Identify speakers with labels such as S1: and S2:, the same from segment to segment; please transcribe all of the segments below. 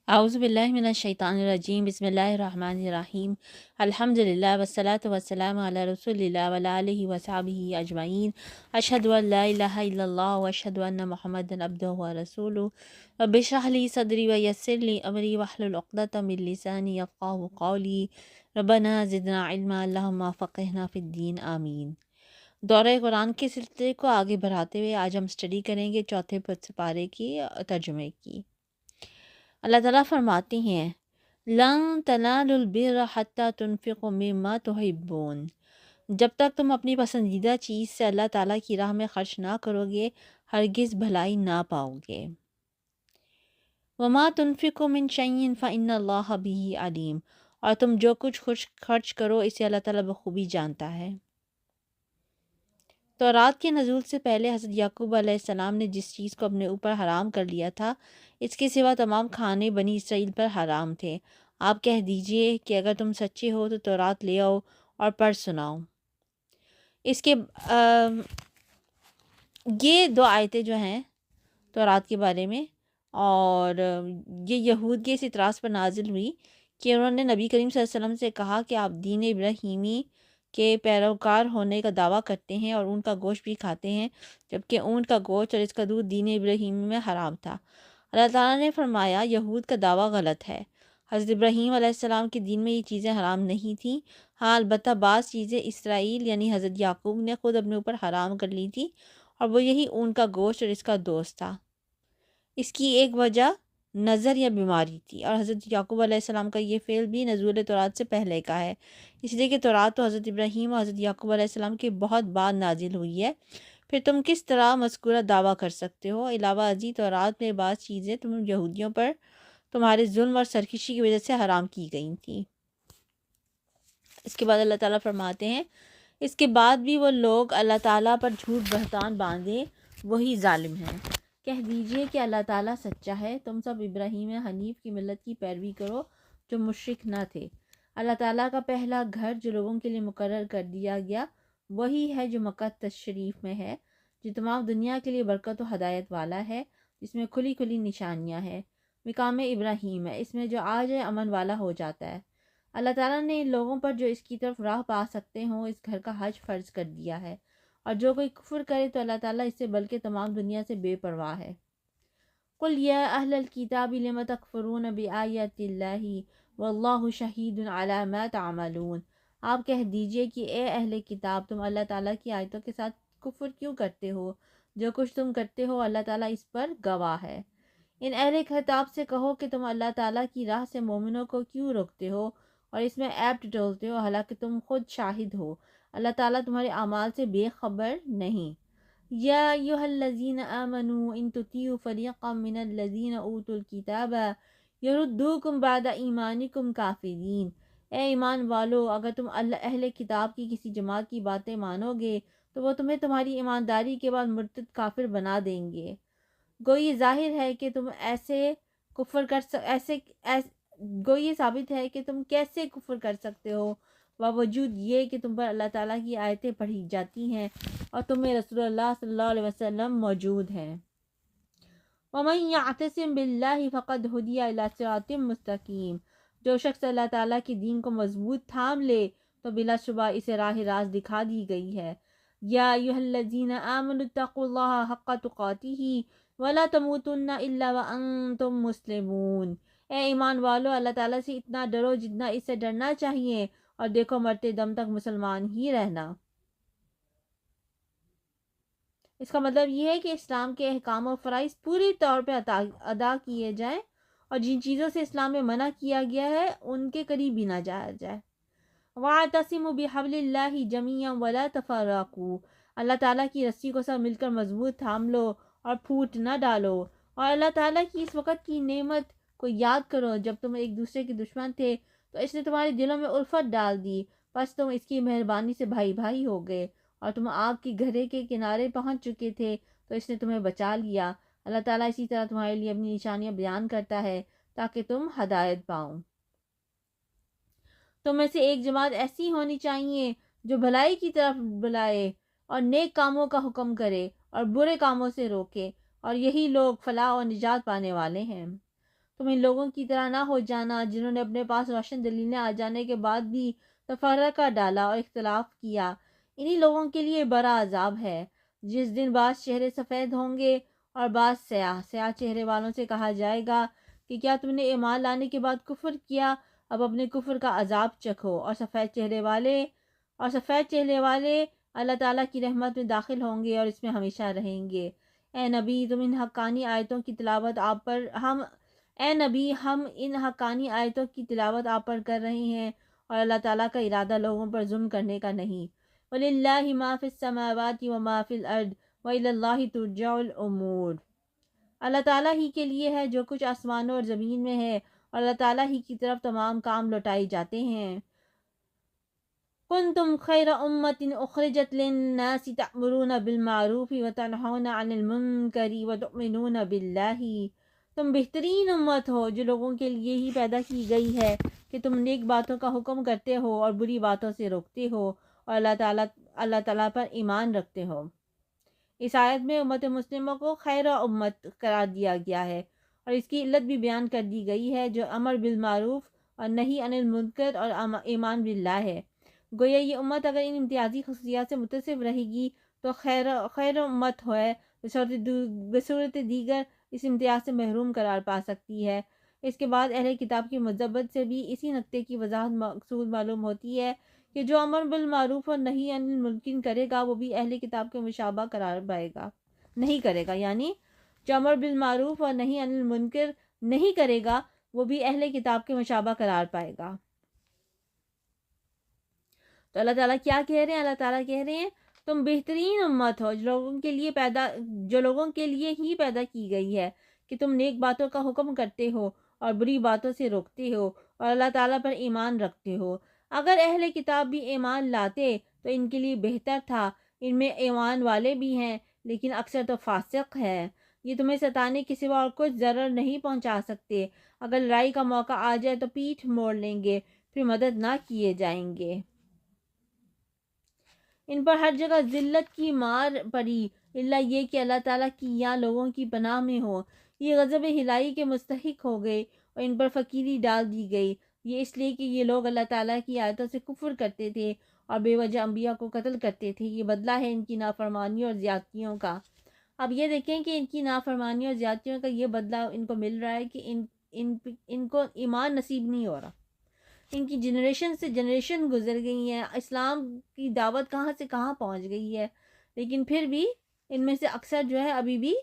S1: اعوذ باللہ من الشیطان الرجیم بسم اللہ الرحمن الرحیم الحمدللہ والصلاة والسلام علی رسول اللہ وعلی آلہ وصحبہ اجمعین اشہد ان لا الہ الا اللہ واشہد ان محمدا عبدہ ورسولہ رب اشرح لی صدری ویسر لی امری واحلل عقدۃ من لسانی یفقہوا قولی ربنا زدنا علما اللہم فقہنا فی الدین آمین۔ دورہ قرآن کے سلسلے کو آگے بڑھاتے ہوئے آج ہم اسٹڈی کریں گے چوتھے سپارے کی ترجمے کی۔ اللہ تعالیٰ فرماتے ہیں لَن تَنَالُوا الْبِرَّ حَتَّى تُنْفِقُوا مِمَّا تُحِبُّونَ، جب تک تم اپنی پسندیدہ چیز سے اللہ تعالیٰ کی راہ میں خرچ نہ کرو گے ہرگز بھلائی نہ پاؤ گے۔ وَمَا تُنْفِقُوا مِنْ شَيْءٍ فَإِنَّ اللَّهَ بِهِ عَلِيمٌ، اور تم جو کچھ خرچ کرو اسے اللہ تعالیٰ بخوبی جانتا ہے۔ تورات کے نزول سے پہلے حضرت یعقوب علیہ السلام نے جس چیز کو اپنے اوپر حرام کر لیا تھا اس کے سوا تمام کھانے بنی اسرائیل پر حرام تھے۔ آپ کہہ دیجئے کہ اگر تم سچے ہو تو تورات لے آؤ اور پڑھ سناؤ۔ اس کے یہ دو آیتیں جو ہیں تورات کے بارے میں، اور یہ یہود کے اس اعتراض پر نازل ہوئی کہ انہوں نے نبی کریم صلی اللہ علیہ وسلم سے کہا کہ آپ دین ابراہیمی کے پیروکار ہونے کا دعویٰ کرتے ہیں اور اونٹ کا گوشت بھی کھاتے ہیں، جبکہ اونٹ کا گوشت اور اس کا دودھ دین ابراہیمی میں حرام تھا۔ اللہ تعالیٰ نے فرمایا یہود کا دعویٰ غلط ہے، حضرت ابراہیم علیہ السلام کے دین میں یہ چیزیں حرام نہیں تھیں، ہاں البتہ بعض چیزیں اسرائیل یعنی حضرت یعقوب نے خود اپنے اوپر حرام کر لی تھی، اور وہ یہی اونٹ کا گوشت اور اس کا دوست تھا۔ اس کی ایک وجہ نظر یا بیماری تھی، اور حضرت یعقوب علیہ السلام کا یہ فعل بھی نزول تورات سے پہلے کا ہے، اس لیے کہ تورات تو حضرت ابراہیم اور حضرت یعقوب علیہ السلام کے بہت بعد نازل ہوئی ہے، پھر تم کس طرح مذکورہ دعویٰ کر سکتے ہو؟ علاوہ ازیں تورات میں بعض چیزیں تم یہودیوں پر تمہارے ظلم اور سرکشی کی وجہ سے حرام کی گئی تھیں۔ اس کے بعد اللہ تعالیٰ فرماتے ہیں اس کے بعد بھی وہ لوگ اللہ تعالیٰ پر جھوٹ بہتان باندھے وہی ظالم ہیں۔ کہہ دیجئے کہ اللہ تعالیٰ سچا ہے، تم سب ابراہیم حنیف کی ملت کی پیروی کرو جو مشرک نہ تھے۔ اللہ تعالیٰ کا پہلا گھر جو لوگوں کے لیے مقرر کر دیا گیا وہی ہے جو مکہ تشریف میں ہے، جو تمام دنیا کے لیے برکت و ہدایت والا ہے، جس میں کھلی کھلی نشانیاں ہیں، مقام ابراہیم ہے، اس میں جو آج امن والا ہو جاتا ہے۔ اللہ تعالیٰ نے ان لوگوں پر جو اس کی طرف راہ پا سکتے ہوں اس گھر کا حج فرض کر دیا ہے، اور جو کوئی کفر کرے تو اللہ تعالیٰ اس سے بلکہ تمام دنیا سے بے پرواہ ہے۔ قُلْ يَا أَهْلَ الْكِتَابِ لِمَ تَكْفُرُونَ بِآيَاتِ اللَّهِ وَاللَّهُ شَهِيدٌ عَلَى مَا تَعْمَلُونَ، آپ کہہ دیجئے کہ اے اہل کتاب تم اللہ تعالیٰ کی آیتوں کے ساتھ کفر کیوں کرتے ہو؟ جو کچھ تم کرتے ہو اللہ تعالیٰ اس پر گواہ ہے۔ ان اہل کتاب سے کہو کہ تم اللہ تعالیٰ کی راہ سے مومنوں کو کیوں روکتے ہو اور اس میں عیب ٹٹولتے ہو، حالانکہ تم خود شاہد ہو اللہ تعالیٰ تمہارے اعمال سے بے خبر نہیں۔ یا ایھا الذین آمنوا ان تطیعوا فریقا من الذین اوتوا الکتاب یردوکم بعد ایمانکم کافرین، اے ایمان والو اگر تم اہل کتاب کی کسی جماعت کی باتیں مانو گے تو وہ تمہیں تمہاری ایمانداری کے بعد مرتد کافر بنا دیں گے۔ گو یہ ظاہر ہے کہ تم گو یہ ثابت ہے کہ تم کیسے کفر کر سکتے ہو باوجود یہ کہ تم پر اللہ تعالیٰ کی آیتیں پڑھی جاتی ہیں اور تم میں رسول اللہ صلی اللہ علیہ وسلم موجود ہیں۔ وَمَن يَعْتَصِم بِاللَّهِ فَقَدْ هُدِيَ إِلَىٰ صِرَاطٍ مُّسْتَقِيمٍ، جو شخص اللہ تعالیٰ کے دین کو مضبوط تھام لے تو بلا شبہ اسے راہ راست دکھا دی گئی ہے۔ یا ایھا الذین آمنوا اتقوا اللہ حق تقاتہ ولا تموتن الا وانتم مسلمون، اے ایمان والو اللہ تعالیٰ سے اتنا ڈرو جتنا اس سے ڈرنا چاہیے، اور دیکھو مرتے دم تک مسلمان ہی رہنا۔ اس کا مطلب یہ ہے کہ اسلام کے احکام و فرائض پوری طور پہ ادا کیے جائیں، اور جن چیزوں سے اسلام میں منع کیا گیا ہے ان کے قریب بھی نہ جایا جائے۔ وَاعْتَصِمُوا بِحَبْلِ اللَّهِ جَمِيعًا وَلَا تَفَرَّقُوا، اللہ تعالیٰ کی رسی کو سب مل کر مضبوط تھام لو اور پھوٹ نہ ڈالو، اور اللہ تعالیٰ کی اس وقت کی نعمت کو یاد کرو جب تم ایک دوسرے کے دشمن تھے تو اس نے تمہارے دلوں میں الفت ڈال دی، پس تم اس کی مہربانی سے بھائی بھائی ہو گئے، اور تم آگ کی گہرے کے کنارے پہنچ چکے تھے تو اس نے تمہیں بچا لیا۔ اللہ تعالیٰ اسی طرح تمہارے لیے اپنی نشانیاں بیان کرتا ہے تاکہ تم ہدایت پاؤ۔ تم میں سے ایک جماعت ایسی ہونی چاہیے جو بھلائی کی طرف بلائے اور نیک کاموں کا حکم کرے اور برے کاموں سے روکے، اور یہی لوگ فلاح اور نجات پانے والے ہیں۔ تم ان لوگوں کی طرح نہ ہو جانا جنہوں نے اپنے پاس روشن دلیلیں آ جانے کے بعد بھی تفرقہ ڈالا اور اختلاف کیا۔ انہی لوگوں کے لیے بڑا عذاب ہے، جس دن بعض چہرے سفید ہوں گے اور بعض سیاہ۔ سیاہ چہرے والوں سے کہا جائے گا کہ کیا تم نے ایمان لانے کے بعد کفر کیا؟ اب اپنے کفر کا عذاب چکھو۔ اور سفید چہرے والے اللہ تعالیٰ کی رحمت میں داخل ہوں گے اور اس میں ہمیشہ رہیں گے۔ اے نبی تم ان حقانی آیتوں کی تلاوت ہم ان حقانی آیتوں کی تلاوت آپ پر کر رہے ہیں، اور اللہ تعالیٰ کا ارادہ لوگوں پر ظلم کرنے کا نہیں۔ وَلِلَّهِ مَا فِي السَّمَاوَاتِ وَمَا فِي الْأَرْضِ وَإِلَى اللَّهِ تُرْجَعُ الْأُمُورُ۔ اللہ تعالیٰ ہی کے لیے ہے جو کچھ آسمانوں اور زمین میں ہے، اور اللہ تعالیٰ ہی کی طرف تمام کام لوٹائے جاتے ہیں۔ كُنتُمْ خَيْرَ أُمَّةٍ أُخْرِجَتْ لِلنَّاسِ تَأْمُرُونَ بِالْمَعْرُوفِ وَتَنْهَوْنَ عَنِ الْمُنكَرِ وَتُؤْمِنُونَ بِاللَّهِ۔ تم بہترین امت ہو جو لوگوں کے لیے ہی پیدا کی گئی ہے کہ تم نیک باتوں کا حکم کرتے ہو اور بری باتوں سے روکتے ہو، اور اللہ تعالیٰ پر ایمان رکھتے ہو۔ اس آیت میں امت مسلمہ کو خیر امت قرار دیا گیا ہے، اور اس کی علت بھی بیان کر دی گئی ہے جو امر بالمعروف اور نہی عن المنکر اور ایمان باللہ ہے۔ گویا یہ امت اگر ان امتیازی خصوصیات سے متصف رہے گی تو خیر امت ہے، بصورت دیگر اس امتیاز سے محروم قرار پا سکتی ہے۔ اس کے بعد اہل کتاب کی مذبت سے بھی اسی نقطے کی وضاحت مقصود معلوم ہوتی ہے کہ جو امر بالمعروف اور نہی عن المنکر کرے گا وہ بھی اہل کتاب کے مشابہ قرار پائے گا، نہیں کرے گا، یعنی جو امر بالمعروف اور نہی عن المنکر نہیں کرے گا وہ بھی اہل کتاب کے مشابہ قرار پائے گا۔ تو اللہ تعالیٰ کیا کہہ رہے ہیں؟ اللہ تعالیٰ کہہ رہے ہیں تم بہترین امت ہو جو لوگوں کے لیے ہی پیدا کی گئی ہے کہ تم نیک باتوں کا حکم کرتے ہو اور بری باتوں سے روکتے ہو اور اللہ تعالیٰ پر ایمان رکھتے ہو۔ اگر اہل کتاب بھی ایمان لاتے تو ان کے لیے بہتر تھا، ان میں ایمان والے بھی ہیں لیکن اکثر تو فاسق ہے۔ یہ تمہیں ستانے کے سوا اور کچھ ضرر نہیں پہنچا سکتے، اگر لڑائی کا موقع آ جائے تو پیٹھ موڑ لیں گے، پھر مدد نہ کیے جائیں گے۔ ان پر ہر جگہ ذلت کی مار پڑی الا یہ کہ اللہ تعالیٰ کی یا لوگوں کی پناہ میں ہو۔ یہ غضب الہی کے مستحق ہو گئے اور ان پر فقیری ڈال دی گئی، یہ اس لیے کہ یہ لوگ اللہ تعالیٰ کی آیتوں سے کفر کرتے تھے اور بے وجہ انبیاء کو قتل کرتے تھے۔ یہ بدلہ ہے ان کی نافرمانیوں اور زیادتیوں کا۔ اب یہ دیکھیں کہ ان کی نافرمانیوں اور زیادتیوں کا یہ بدلہ ان کو مل رہا ہے کہ ان کو ایمان نصیب نہیں ہو رہا۔ ان کی جنریشن سے جنریشن گزر گئی ہیں، اسلام کی دعوت کہاں سے کہاں پہنچ گئی ہے، لیکن پھر بھی ان میں سے اکثر جو ہے ابھی بھی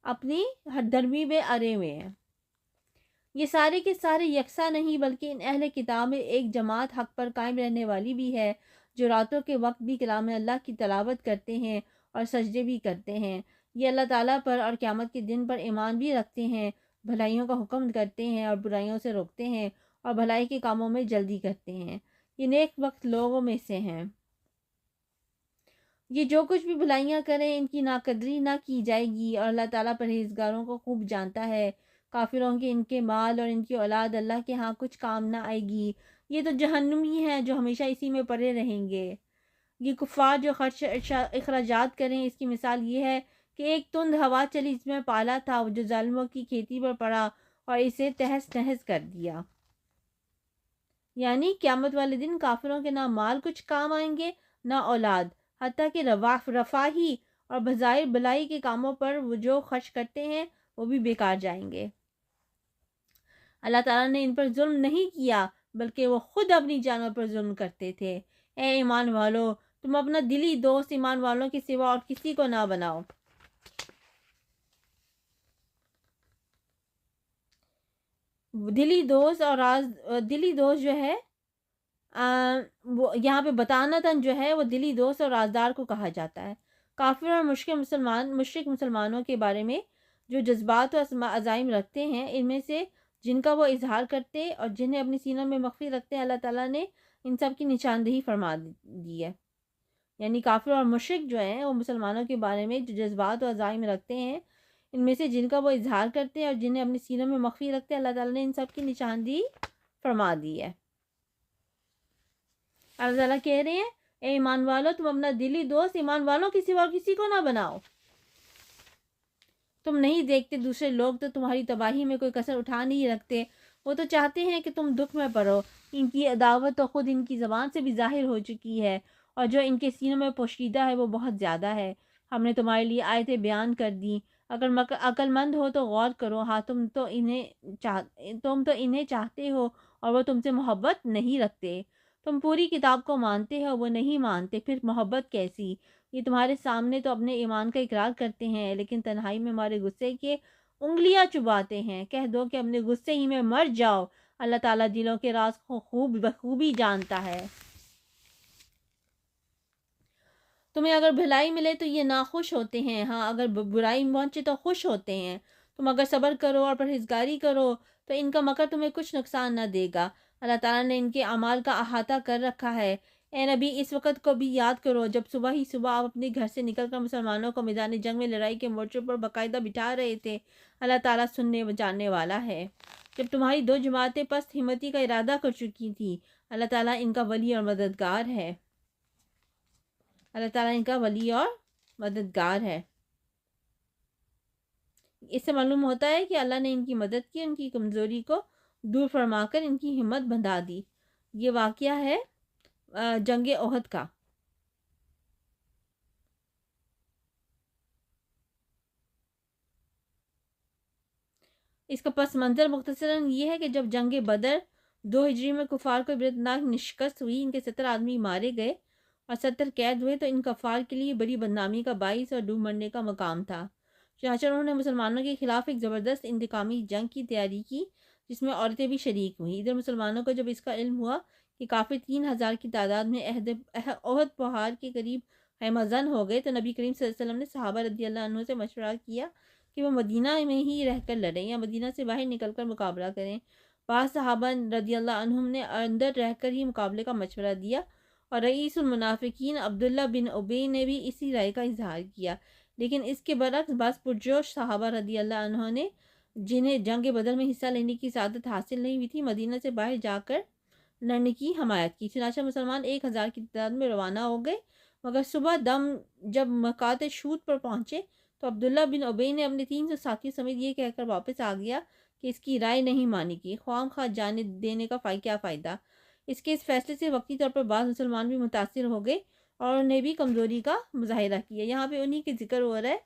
S1: اپنی ہر دھرمی میں ارے ہوئے ہیں۔ یہ سارے کے سارے یکساں نہیں بلکہ ان اہل کتاب میں ایک جماعت حق پر قائم رہنے والی بھی ہے جو راتوں کے وقت بھی کلام اللہ کی تلاوت کرتے ہیں اور سجدے بھی کرتے ہیں۔ یہ اللہ تعالیٰ پر اور قیامت کے دن پر ایمان بھی رکھتے ہیں، بھلائیوں کا حکم کرتے ہیں اور برائیوں سے روکتے ہیں اور بھلائی کے کاموں میں جلدی کرتے ہیں۔ یہ نیک وقت لوگوں میں سے ہیں۔ یہ جو کچھ بھی بھلائیاں کریں ان کی ناقدری نہ کی جائے گی، اور اللہ تعالیٰ پرہیزگاروں کو خوب جانتا ہے۔ کافروں کے ان کے مال اور ان کی اولاد اللہ کے ہاں کچھ کام نہ آئے گی، یہ تو جہنمی ہیں جو ہمیشہ اسی میں پڑے رہیں گے۔ یہ کفار جو خرچ اخراجات کریں اس کی مثال یہ ہے کہ ایک تند ہوا چلی جس میں پالا تھا جو ظالموں کی کھیتی پر پڑا اور اسے تہس نہس کر دیا۔ یعنی قیامت والے دن کافروں کے نہ مال کچھ کام آئیں گے نہ اولاد، حتیٰ کہ رفاہی اور بظاہر بلائی کے کاموں پر وہ جو خرچ کرتے ہیں وہ بھی بیکار جائیں گے۔ اللہ تعالیٰ نے ان پر ظلم نہیں کیا بلکہ وہ خود اپنی جانوں پر ظلم کرتے تھے۔ اے ایمان والو تم اپنا دلی دوست ایمان والوں کے سوا اور کسی کو نہ بناؤ۔ دلی دوست جو ہے وہ یہاں پہ بطانتاً جو ہے وہ دلی دوست اور رازدار کو کہا جاتا ہے۔ کافر اور مشرک مسلمانوں کے بارے میں جو جذبات و عزائم رکھتے ہیں، ان میں سے جن کا وہ اظہار کرتے اور جنہیں اپنی سینوں میں مخفی رکھتے ہیں، اللہ تعالیٰ نے ان سب کی نشاندہی فرما دی ہے۔ یعنی کافر اور مشرک جو ہیں وہ مسلمانوں کے بارے میں جو جذبات و عزائم رکھتے ہیں، ان میں سے جن کا وہ اظہار کرتے ہیں اور جنہیں اپنی سینوں میں مخفی رکھتے ہیں، اللہ تعالیٰ نے ان سب کی نشاندہی فرما دی ہے۔ اللہ تعالیٰ کہہ رہے ہیں اے ایمان والو تم اپنا دلی دوست ایمان والوں کے سوا کسی کو نہ بناؤ۔ تم نہیں دیکھتے دوسرے لوگ تو تمہاری تباہی میں کوئی کسر اٹھا نہیں رکھتے، وہ تو چاہتے ہیں کہ تم دکھ میں پڑو۔ ان کی عداوت تو خود ان کی زبان سے بھی ظاہر ہو چکی ہے، اور جو ان کے سینوں میں پوشیدہ ہے وہ بہت زیادہ ہے۔ ہم نے تمہارے لیے آیتیں بیان کر دیں، اگر عقل مند ہو تو غور کرو۔ ہاں تم تو انہیں چاہتے ہو اور وہ تم سے محبت نہیں رکھتے۔ تم پوری کتاب کو مانتے ہو، وہ نہیں مانتے، پھر محبت کیسی؟ یہ تمہارے سامنے تو اپنے ایمان کا اقرار کرتے ہیں، لیکن تنہائی میں ہمارے غصے کے انگلیاں چباتے ہیں۔ کہہ دو کہ اپنے غصے ہی میں مر جاؤ، اللہ تعالیٰ دلوں کے راز کو بخوبی جانتا ہے۔ تمہیں اگر بھلائی ملے تو یہ ناخوش ہوتے ہیں، ہاں اگر برائی پہنچے تو خوش ہوتے ہیں۔ تم اگر صبر کرو اور پرہیزگاری کرو تو ان کا مکر تمہیں کچھ نقصان نہ دے گا۔ اللہ تعالیٰ نے ان کے اعمال کا احاطہ کر رکھا ہے۔ اے نبی، اس وقت کو بھی یاد کرو جب صبح ہی صبح آپ اپنے گھر سے نکل کر مسلمانوں کو میدان جنگ میں لڑائی کے مورچے پر باقاعدہ بٹھا رہے تھے۔ اللہ تعالیٰ سننے جاننے والا ہے۔ جب تمہاری دو جماعتیں پست ہمتی کا ارادہ کر چکی تھی، اللہ تعالیٰ ان کا ولی اور مددگار ہے۔ اللہ تعالیٰ ان کا ولی اور مددگار ہے۔ اس سے معلوم ہوتا ہے کہ اللہ نے ان کی مدد کی، ان کی کمزوری کو دور فرما کر ان کی ہمت بندھا دی۔ یہ واقعہ ہے جنگ احد کا۔ اس کا پس منظر مختصراً یہ ہے کہ جب جنگ بدر 2 ہجری میں کفار کو عبرتناک نشکست ہوئی، ان کے 70 آدمی مارے گئے اور 70 قید ہوئے، تو ان کفار کے لیے بڑی بدنامی کا باعث اور ڈوب مرنے کا مقام تھا۔ چنانچہ انہوں نے مسلمانوں کے خلاف ایک زبردست انتقامی جنگ کی تیاری کی، جس میں عورتیں بھی شریک ہوئیں۔ ادھر مسلمانوں کو جب اس کا علم ہوا کہ کافر 3000 کی تعداد میں احد پہاڑ کے قریب خیمہ زن ہو گئے، تو نبی کریم صلی اللہ علیہ وسلم نے صحابہ رضی اللہ عنہ سے مشورہ کیا کہ وہ مدینہ میں ہی رہ کر لڑیں یا مدینہ سے باہر نکل کر مقابلہ کریں۔ بعض صحابہ رضی اللہ عنہم نے اندر رہ کر ہی مقابلے کا مشورہ دیا، اور رئیس المنافقین عبداللہ بن ابی نے بھی اسی رائے کا اظہار کیا۔ لیکن اس کے برعکس بعض پرجوش صحابہ رضی اللہ عنہ نے، جنہیں جنگ بدر میں حصہ لینے کی سعادت حاصل نہیں ہوئی تھی، مدینہ سے باہر جا کر لڑنے کی حمایت کی۔ چنانچہ مسلمان 1000 کی تعداد میں روانہ ہو گئے، مگر صبح دم جب مقاط شوط پر پہنچے تو عبداللہ بن ابی نے اپنے 300 ساتھی سمیت یہ کہہ کر واپس آ گیا کہ اس کی رائے نہیں مانی گی، خواہ خواہ جانے دینے کا کیا فائدہ۔ اس کے اس فیصلے سے وقتی طور پر بعض مسلمان بھی متاثر ہو گئے اور انہوں نے بھی کمزوری کا مظاہرہ کیا۔ یہاں پہ انہی کے ذکر ہو رہا ہے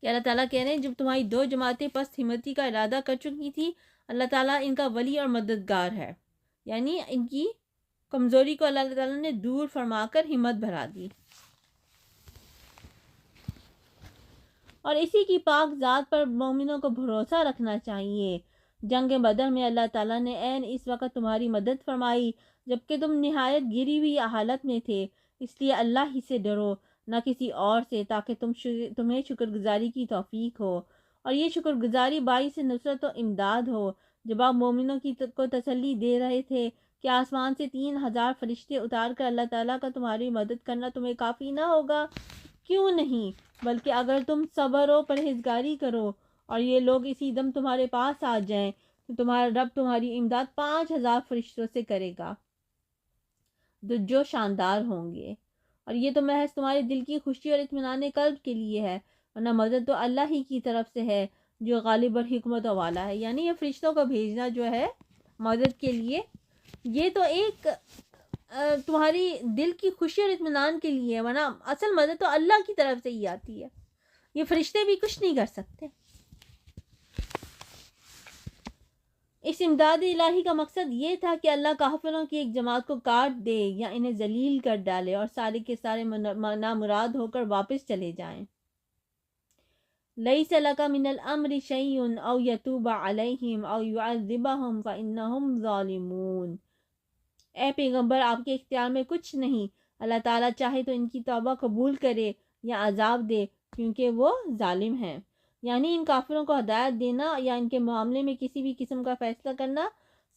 S1: کہ اللہ تعالیٰ کہہ رہے ہیں جب تمہاری 2 جماعتیں پست ہمتی کا ارادہ کر چکی تھی، اللہ تعالیٰ ان کا ولی اور مددگار ہے، یعنی ان کی کمزوری کو اللہ تعالیٰ نے دور فرما کر ہمت بھرا دی۔ اور اسی کی پاک ذات پر مومنوں کو بھروسہ رکھنا چاہیے۔ جنگ بدر میں اللہ تعالیٰ نے عین اس وقت تمہاری مدد فرمائی جبکہ تم نہایت گری ہوئی حالت میں تھے، اس لیے اللہ ہی سے ڈرو، نہ کسی اور سے، تاکہ تمہیں شکر گزاری کی توفیق ہو، اور یہ شکر گزاری باعث نصرت و امداد ہو۔ جب آپ مومنوں کو تسلی دے رہے تھے کہ آسمان سے 3000 فرشتے اتار کر اللہ تعالیٰ کا تمہاری مدد کرنا تمہیں کافی نہ ہوگا، کیوں نہیں، بلکہ اگر تم صبر و پرہیزگاری کرو اور یہ لوگ اسی دم تمہارے پاس آ جائیں تو تمہارا رب تمہاری امداد 5000 فرشتوں سے کرے گا جو شاندار ہوں گے، اور یہ تو محض تمہارے دل کی خوشی اور اطمینان قلب کے لیے ہے، ورنہ مدد تو اللہ ہی کی طرف سے ہے جو غالب اور حکمت والا ہے۔ یعنی یہ فرشتوں کو بھیجنا جو ہے مدد کے لیے، یہ تو ایک تمہاری دل کی خوشی اور اطمینان کے لیے، ورنہ اصل مدد تو اللہ کی طرف سے ہی آتی ہے، یہ فرشتے بھی کچھ نہیں کر سکتے۔ اس امداد الہی کا مقصد یہ تھا کہ اللہ کافروں کی ایک جماعت کو کاٹ دے یا انہیں ذلیل کر ڈالے اور سارے کے سارے نامراد ہو کر واپس چلے جائیں۔ لیس لک من الامر شیء او یتوب علیہم او یعذبہم فانہم ظالمون۔ اے پیغمبر، آپ کے اختیار میں کچھ نہیں، اللہ تعالیٰ چاہے تو ان کی توبہ قبول کرے یا عذاب دے کیونکہ وہ ظالم ہیں۔ یعنی ان کافروں کو ہدایت دینا یا ان کے معاملے میں کسی بھی قسم کا فیصلہ کرنا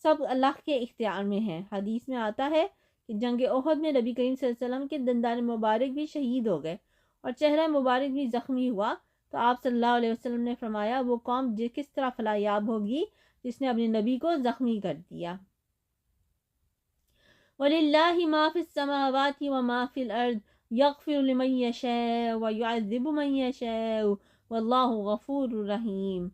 S1: سب اللہ کے اختیار میں ہے۔ حدیث میں آتا ہے کہ جنگ احد میں نبی کریم صلی اللہ علیہ وسلم کے دندان مبارک بھی شہید ہو گئے اور چہرہ مبارک بھی زخمی ہوا، تو آپ صلی اللہ علیہ وسلم نے فرمایا وہ قوم کس طرح فلاح یاب ہوگی جس نے اپنے نبی کو زخمی کر دیا۔ وَلِلَّهِ مَا فِي السَّمَاوَاتِ وَمَا فِي الْأَرْضِ يَغْفِرُ لِمَن يَشَاءُ وَيُعَذِّبُ مَن يَشَاءُ واللہ غفور رحیم۔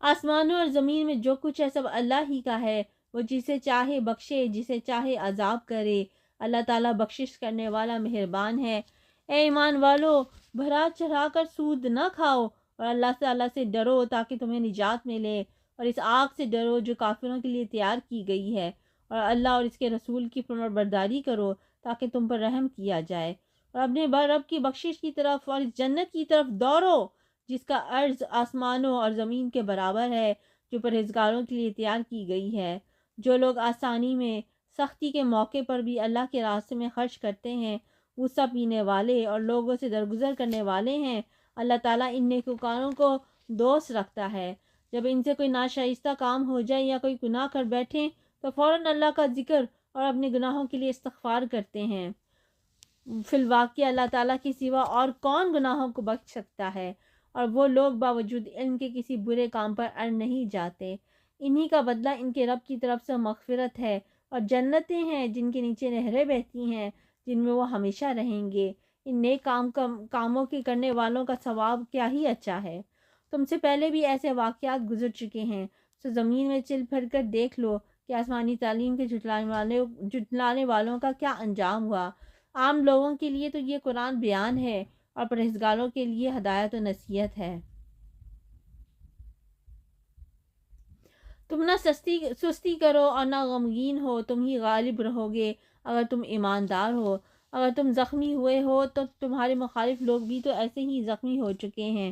S1: آسمانوں اور زمین میں جو کچھ ہے سب اللہ ہی کا ہے، وہ جسے چاہے بخشے، جسے چاہے عذاب کرے۔ اللہ تعالیٰ بخشش کرنے والا مہربان ہے۔ اے ایمان والو، بھرا چڑھا کر سود نہ کھاؤ اور اللہ تعالیٰ سے ڈرو تاکہ تمہیں نجات ملے، اور اس آگ سے ڈرو جو کافروں کے لیے تیار کی گئی ہے، اور اللہ اور اس کے رسول کی فرمانبرداری کرو تاکہ تم پر رحم کیا جائے، اور اپنے رب کی بخشش کی طرف اور اس جنت کی طرف دوڑو جس کا عرض آسمانوں اور زمین کے برابر ہے، جو پرہیزگاروں کے لیے تیار کی گئی ہے۔ جو لوگ آسانی میں، سختی کے موقع پر بھی اللہ کے راستے میں خرچ کرتے ہیں، غصہ پینے والے اور لوگوں سے درگزر کرنے والے ہیں، اللہ تعالیٰ ان نیکوکاروں کو دوست رکھتا ہے۔ جب ان سے کوئی ناشائستہ کام ہو جائے یا کوئی گناہ کر بیٹھیں تو فوراً اللہ کا ذکر اور اپنے گناہوں کے لیے استغفار کرتے ہیں۔ فی الواقع اللہ تعالیٰ کے سوا اور کون گناہوں کو بخش سکتا ہے، اور وہ لوگ باوجود علم کے کسی برے کام پر اڑ نہیں جاتے۔ انہی کا بدلہ ان کے رب کی طرف سے مغفرت ہے اور جنتیں ہیں جن کے نیچے نہریں بہتی ہیں، جن میں وہ ہمیشہ رہیں گے۔ ان نیک کاموں کے کرنے والوں کا ثواب کیا ہی اچھا ہے۔ تم سے پہلے بھی ایسے واقعات گزر چکے ہیں، تو زمین میں چل پھر کر دیکھ لو کہ آسمانی تعلیم کے جھٹلانے والوں کا کیا انجام ہوا۔ عام لوگوں کے لیے تو یہ قرآن بیان ہے اور پرہیزگاروں کے لیے ہدایت و نصیحت ہے۔ تم نہ سستی کرو اور نہ غمگین ہو، تم ہی غالب رہو گے اگر تم ایماندار ہو۔ اگر تم زخمی ہوئے ہو تو تمہارے مخالف لوگ بھی تو ایسے ہی زخمی ہو چکے ہیں۔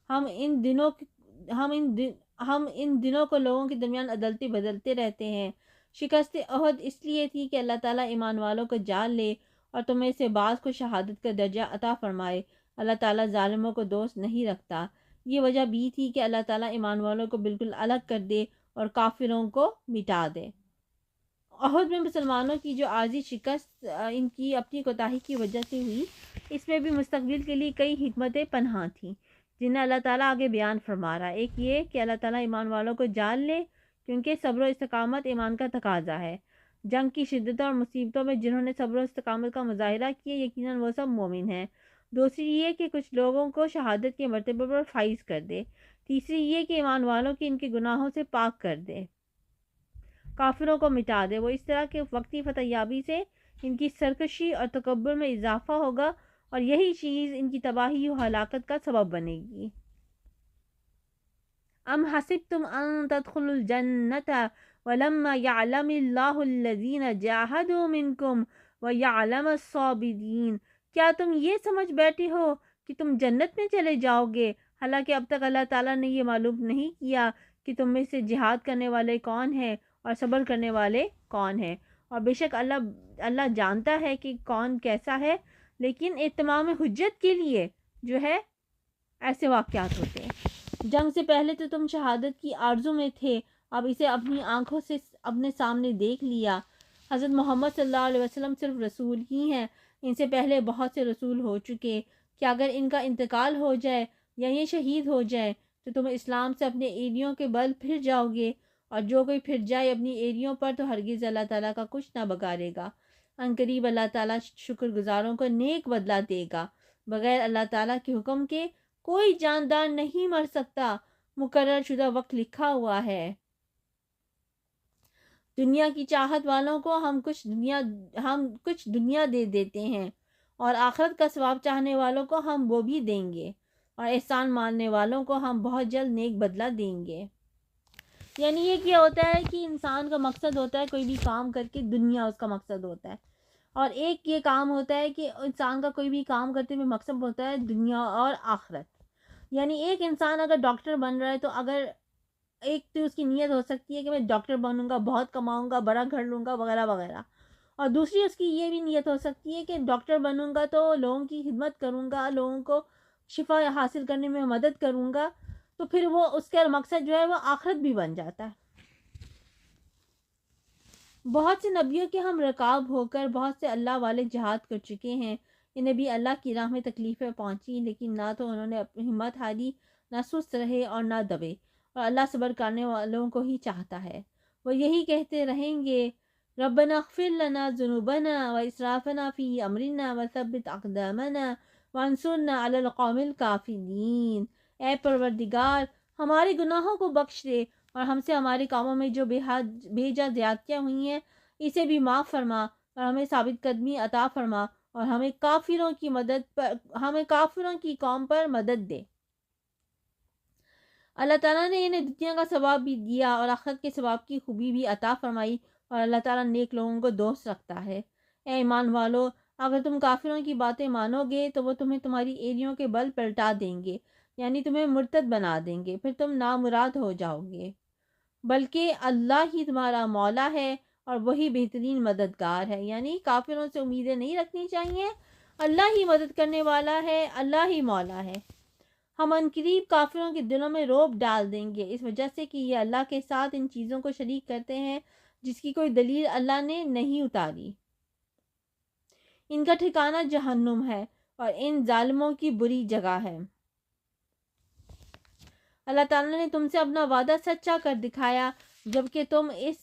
S1: ہم ان دنوں کو لوگوں کے درمیان عدالتیں بدلتے رہتے ہیں۔ شکست عہد اس لیے تھی کہ اللہ تعالیٰ ایمان والوں کو جان لے اور تمہیں سے بعض کو شہادت کا درجہ عطا فرمائے۔ اللہ تعالیٰ ظالموں کو دوست نہیں رکھتا۔ یہ وجہ بھی تھی کہ اللہ تعالیٰ ایمان والوں کو بالکل الگ کر دے اور کافروں کو مٹا دے۔ عہد میں مسلمانوں کی جو عارضی شکست ان کی اپنی کوتاہی کی وجہ سے ہوئی، اس میں بھی مستقبل کے لیے کئی حکمتیں پنہاں تھیں جنہیں اللہ تعالیٰ آگے بیان فرما رہا ہے۔ ایک یہ کہ اللہ تعالیٰ ایمان والوں کو جان لے، کیونکہ صبر و استقامت ایمان کا تقاضا ہے۔ جنگ کی شدتوں اور مصیبتوں میں جنہوں نے صبر و استقامت کا مظاہرہ کیا، یقیناً وہ سب مومن ہیں۔ دوسری یہ کہ کچھ لوگوں کو شہادت کے مرتبے پر فائز کر دے۔ تیسری یہ کہ ایمان والوں کی ان کے گناہوں سے پاک کر دے، کافروں کو مٹا دے۔ وہ اس طرح کے وقتی فتح یابی سے ان کی سرکشی اور تکبر میں اضافہ ہوگا، اور یہی چیز ان کی تباہی و ہلاکت کا سبب بنے گی۔ ام حسبتم ان تدخلوا الجنۃ ولما يعلم اللہ الذین جاہدوا منکم ویعلم الصابرین۔ کیا تم یہ سمجھ بیٹھے ہو کہ تم جنت میں چلے جاؤ گے، حالانکہ اب تک اللہ تعالیٰ نے یہ معلوم نہیں کیا کہ تم میں سے جہاد کرنے والے کون ہیں اور صبر کرنے والے کون ہیں۔ اور بے شک اللہ جانتا ہے کہ کون کیسا ہے، لیکن اتمام حجت کے لیے جو ہے ایسے واقعات ہوتے ہیں۔ جنگ سے پہلے تو تم شہادت کی آرزو میں تھے، اب اسے اپنی آنکھوں سے اپنے سامنے دیکھ لیا۔ حضرت محمد صلی اللہ علیہ وسلم صرف رسول ہی ہیں، ان سے پہلے بہت سے رسول ہو چکے۔ کہ اگر ان کا انتقال ہو جائے یا یہ شہید ہو جائے تو تم اسلام سے اپنے ایڑیوں کے بل پھر جاؤ گے، اور جو کوئی پھر جائے اپنی ایڑیوں پر تو ہرگز اللہ تعالیٰ کا کچھ نہ بگاڑے گا۔ عنقریب اللہ تعالیٰ شکر گزاروں کو نیک بدلہ دے گا۔ بغیر اللہ تعالیٰ کے حکم کے کوئی جاندار نہیں مر سکتا، مقرر شدہ وقت لکھا ہوا ہے۔ دنیا کی چاہت والوں کو ہم کچھ دنیا دے دیتے ہیں، اور آخرت کا ثواب چاہنے والوں کو ہم وہ بھی دیں گے، اور احسان ماننے والوں کو ہم بہت جلد نیک بدلہ دیں گے۔ یعنی یہ کیا ہوتا ہے کہ انسان کا مقصد ہوتا ہے کوئی بھی کام کر کے دنیا اس کا مقصد ہوتا ہے، اور ایک یہ کام ہوتا ہے کہ انسان کا کوئی بھی کام کرتے ہوئے مقصد ہوتا ہے دنیا اور آخرت۔ یعنی ایک انسان اگر ڈاکٹر بن رہا ہے تو اگر ایک تو اس کی نیت ہو سکتی ہے کہ میں ڈاکٹر بنوں گا، بہت کماؤں گا، بڑا گھر لوں گا وغیرہ وغیرہ، اور دوسری اس کی یہ بھی نیت ہو سکتی ہے کہ ڈاکٹر بنوں گا تو لوگوں کی خدمت کروں گا، لوگوں کو شفا حاصل کرنے میں مدد کروں گا، تو پھر وہ اس کا مقصد جو ہے وہ آخرت بھی بن جاتا ہے۔ بہت سے نبیوں کے ہم رکاب ہو کر بہت سے اللہ والے جہاد کر چکے ہیں۔ انہیں بھی اللہ کی راہ میں تکلیفیں پہنچی، لیکن نہ تو انہوں نے اپنی ہمت ہاری، نہ سست رہے اور نہ دبے، اور اللہ صبر کرنے والوں کو ہی چاہتا ہے۔ وہ یہی کہتے رہیں گے، ربنا اغفر لنا ذنوبنا واسرافنا فی امرنا وثبت اقدامنا وانصرنا علی القوم الکافرین، اے پروردگار ہمارے گناہوں کو بخش دے اور ہم سے ہمارے کاموں میں جو بے جا زیادتیاں ہوئی ہیں اسے بھی معاف فرما، اور ہمیں ثابت قدمی عطا فرما، اور ہمیں کافروں کی قوم پر مدد دے۔ اللہ تعالیٰ نے انہیں دنیا کا ثواب بھی دیا اور آخرت کے ثواب کی خوبی بھی عطا فرمائی، اور اللہ تعالیٰ نیک لوگوں کو دوست رکھتا ہے۔ اے ایمان والو، اگر تم کافروں کی باتیں مانو گے تو وہ تمہیں تمہاری ایڑیوں کے بل پلٹا دیں گے، یعنی تمہیں مرتد بنا دیں گے، پھر تم نامراد ہو جاؤ گے، بلکہ اللہ ہی تمہارا مولا ہے اور وہی بہترین مددگار ہے۔ یعنی کافروں سے امیدیں نہیں رکھنی چاہیے، اللہ ہی مدد کرنے والا ہے، اللہ ہی مولا ہے۔ ہم عنقریب کافروں کے دلوں میں رعب ڈال دیں گے، اس وجہ سے کہ یہ اللہ کے ساتھ ان چیزوں کو شریک کرتے ہیں جس کی کوئی دلیل اللہ نے نہیں اتاری۔ ان کا ٹھکانہ جہنم ہے اور ان ظالموں کی بری جگہ ہے۔ اللہ تعالیٰ نے تم سے اپنا وعدہ سچا کر دکھایا جبکہ تم اس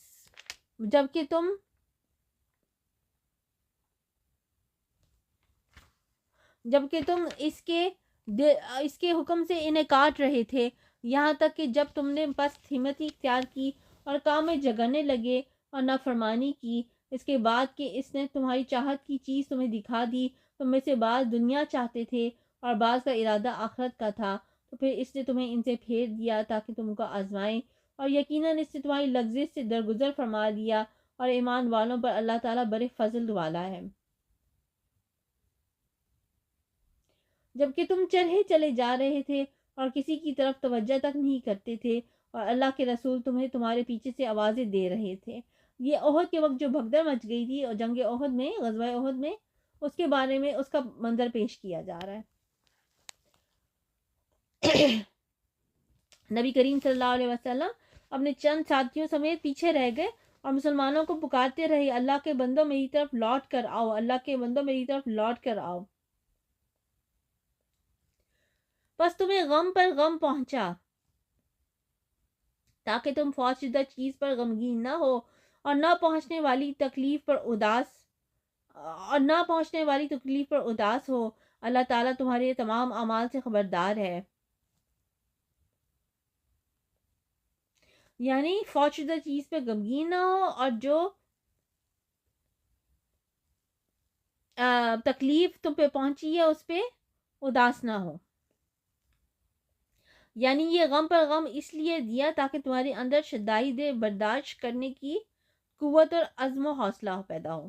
S1: کے حکم سے انہیں کاٹ رہے تھے، یہاں تک کہ جب تم نے پست ہمتی اختیار کی اور کام میں جگرنے لگے اور نافرمانی کی، اس کے بعد کہ اس نے تمہاری چاہت کی چیز تمہیں دکھا دی، تم میں سے بعض دنیا چاہتے تھے اور بعض کا ارادہ آخرت کا تھا، تو پھر اس نے تمہیں ان سے پھیر دیا تاکہ تم کو آزمائیں، اور یقیناً اس نے تمہاری لغزش سے درگزر فرما دیا، اور ایمان والوں پر اللہ تعالیٰ بڑے فضل والا ہے۔ جبکہ تم چلے جا رہے تھے اور کسی کی طرف توجہ تک نہیں کرتے تھے، اور اللہ کے رسول تمہیں تمہارے پیچھے سے آوازیں دے رہے تھے۔ یہ احد کے وقت جو بھگدڑ مچ گئی تھی اور جنگ احد میں، غزوہ احد میں، اس کے بارے میں اس کا منظر پیش کیا جا رہا ہے۔ نبی کریم صلی اللہ علیہ وسلم اپنے چند ساتھیوں سمیت پیچھے رہ گئے اور مسلمانوں کو پکارتے رہے، اللہ کے بندوں میری طرف لوٹ کر آؤ، اللہ کے بندوں میری طرف لوٹ کر آؤ۔ بس تمہیں غم پر غم پہنچا تاکہ تم فوت شدہ چیز پر غمگین نہ ہو اور نہ پہنچنے والی تکلیف پر اداس ہو۔ اللہ تعالیٰ تمہارے تمام اعمال سے خبردار ہے۔ یعنی فوت شدہ چیز پہ غمگین نہ ہو اور جو تکلیف تم پہ پہنچی ہے اس پہ اداس نہ ہو۔ یعنی یہ غم پر غم اس لیے دیا تاکہ تمہارے اندر شدائد برداشت کرنے کی قوت اور عزم و حوصلہ پیدا ہو۔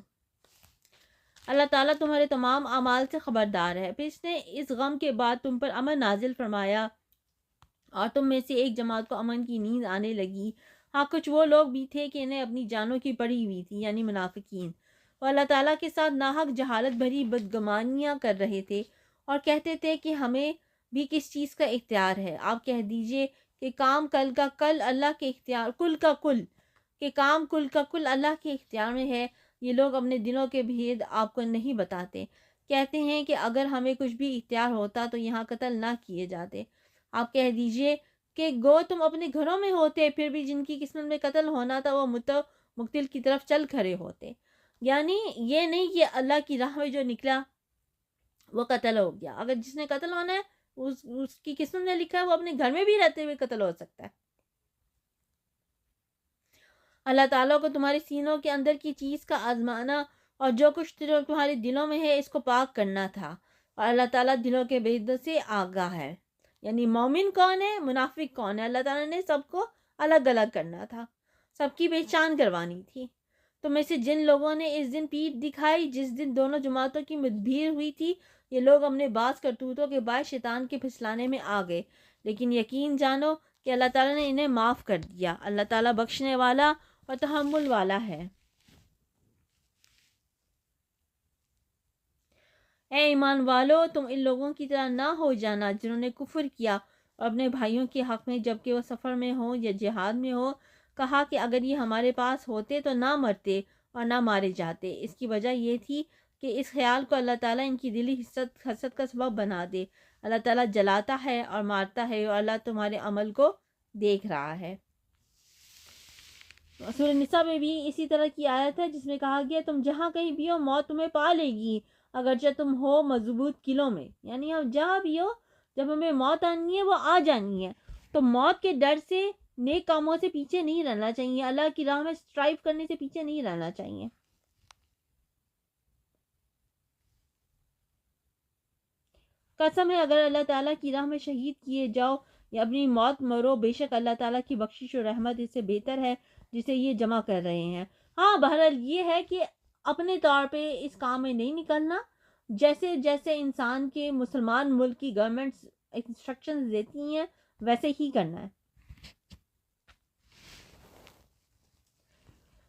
S1: اللہ تعالیٰ تمہارے تمام اعمال سے خبردار ہے۔ پھر اس نے اس غم کے بعد تم پر امن نازل فرمایا اور تم میں سے ایک جماعت کو امن کی نیند آنے لگی۔ ہاں، کچھ وہ لوگ بھی تھے کہ انہیں اپنی جانوں کی پڑی ہوئی تھی، یعنی منافقین، وہ اللہ تعالیٰ کے ساتھ ناحق جہالت بھری بدگمانیاں کر رہے تھے اور کہتے تھے کہ ہمیں بھی کس چیز کا اختیار ہے۔ آپ کہہ دیجئے کہ کام کل کا کل اللہ کے اختیار اللہ کے اختیار میں ہے۔ یہ لوگ اپنے دلوں کے بھید آپ کو نہیں بتاتے، کہتے ہیں کہ اگر ہمیں کچھ بھی اختیار ہوتا تو یہاں قتل نہ کیے جاتے۔ آپ کہہ دیجئے کہ گو تم اپنے گھروں میں ہوتے، پھر بھی جن کی قسمت میں قتل ہونا تھا وہ مقتل کی طرف چل کھڑے ہوتے۔ یعنی یہ نہیں کہ اللہ کی راہ میں جو نکلا وہ قتل ہو گیا، اگر جس نے قتل ہونا ہے اس کی قسمت میں لکھا ہے وہ اپنے گھر میں بھی رہتے ہوئے قتل ہو سکتا ہے۔ اللہ تعالیٰ کو تمہارے سینوں کے اندر کی چیز کا آزمانا اور جو کچھ تمہارے دلوں میں ہے اس کو پاک کرنا تھا، اور اللہ تعالیٰ دلوں کے بھیدوں سے آگاہ ہے۔ یعنی مومن کون ہے، منافق کون ہے، اللہ تعالیٰ نے سب کو الگ الگ کرنا تھا، سب کی پہچان کروانی تھی۔ تم میں سے جن لوگوں نے اس دن پیٹھ دکھائی جس دن دونوں جماعتوں کی مدبھیر ہوئی تھی، یہ لوگ اپنے بعض کرتوتوں کے باعث شیطان کے پھسلانے میں آ گئے، لیکن یقین جانو کہ اللہ تعالیٰ نے انہیں معاف کر دیا۔ اللہ تعالیٰ بخشنے والا اور تحمل والا ہے۔ اے ایمان والو، تم ان لوگوں کی طرح نہ ہو جانا جنہوں نے کفر کیا اور اپنے بھائیوں کے حق میں جبکہ وہ سفر میں ہوں یا جہاد میں ہو کہا کہ اگر یہ ہمارے پاس ہوتے تو نہ مرتے اور نہ مارے جاتے۔ اس کی وجہ یہ تھی کہ اس خیال کو اللہ تعالیٰ ان کی دلی حسد کا سبب بنا دے۔ اللہ تعالیٰ جلاتا ہے اور مارتا ہے اور اللہ تمہارے عمل کو دیکھ رہا ہے۔ سورہ نساء میں بھی اسی طرح کی آیت ہے جس میں کہا گیا تم جہاں کہیں بھی ہو موت تمہیں پا لے گی اگرچہ تم ہو مضبوط قلعوں میں، یعنی اب جہاں بھی ہو، جب ہمیں موت آنی ہے وہ آ جانی ہے، تو موت کے ڈر سے نیک کاموں سے پیچھے نہیں رہنا چاہیے، اللہ کی راہ میں اسٹرائیو کرنے سے پیچھے نہیں رہنا چاہیے۔ قسم ہے اگر اللہ تعالیٰ کی راہ میں شہید کیے جاؤ یا اپنی موت مرو، بے شک اللہ تعالیٰ کی بخشش و رحمت اس سے بہتر ہے جسے یہ جمع کر رہے ہیں۔ ہاں بہرحال یہ ہے کہ اپنے طور پہ اس کام میں نہیں نکلنا، جیسے جیسے انسان کے مسلمان ملک کی گورنمنٹس انسٹرکشنز دیتی ہیں ویسے ہی کرنا ہے۔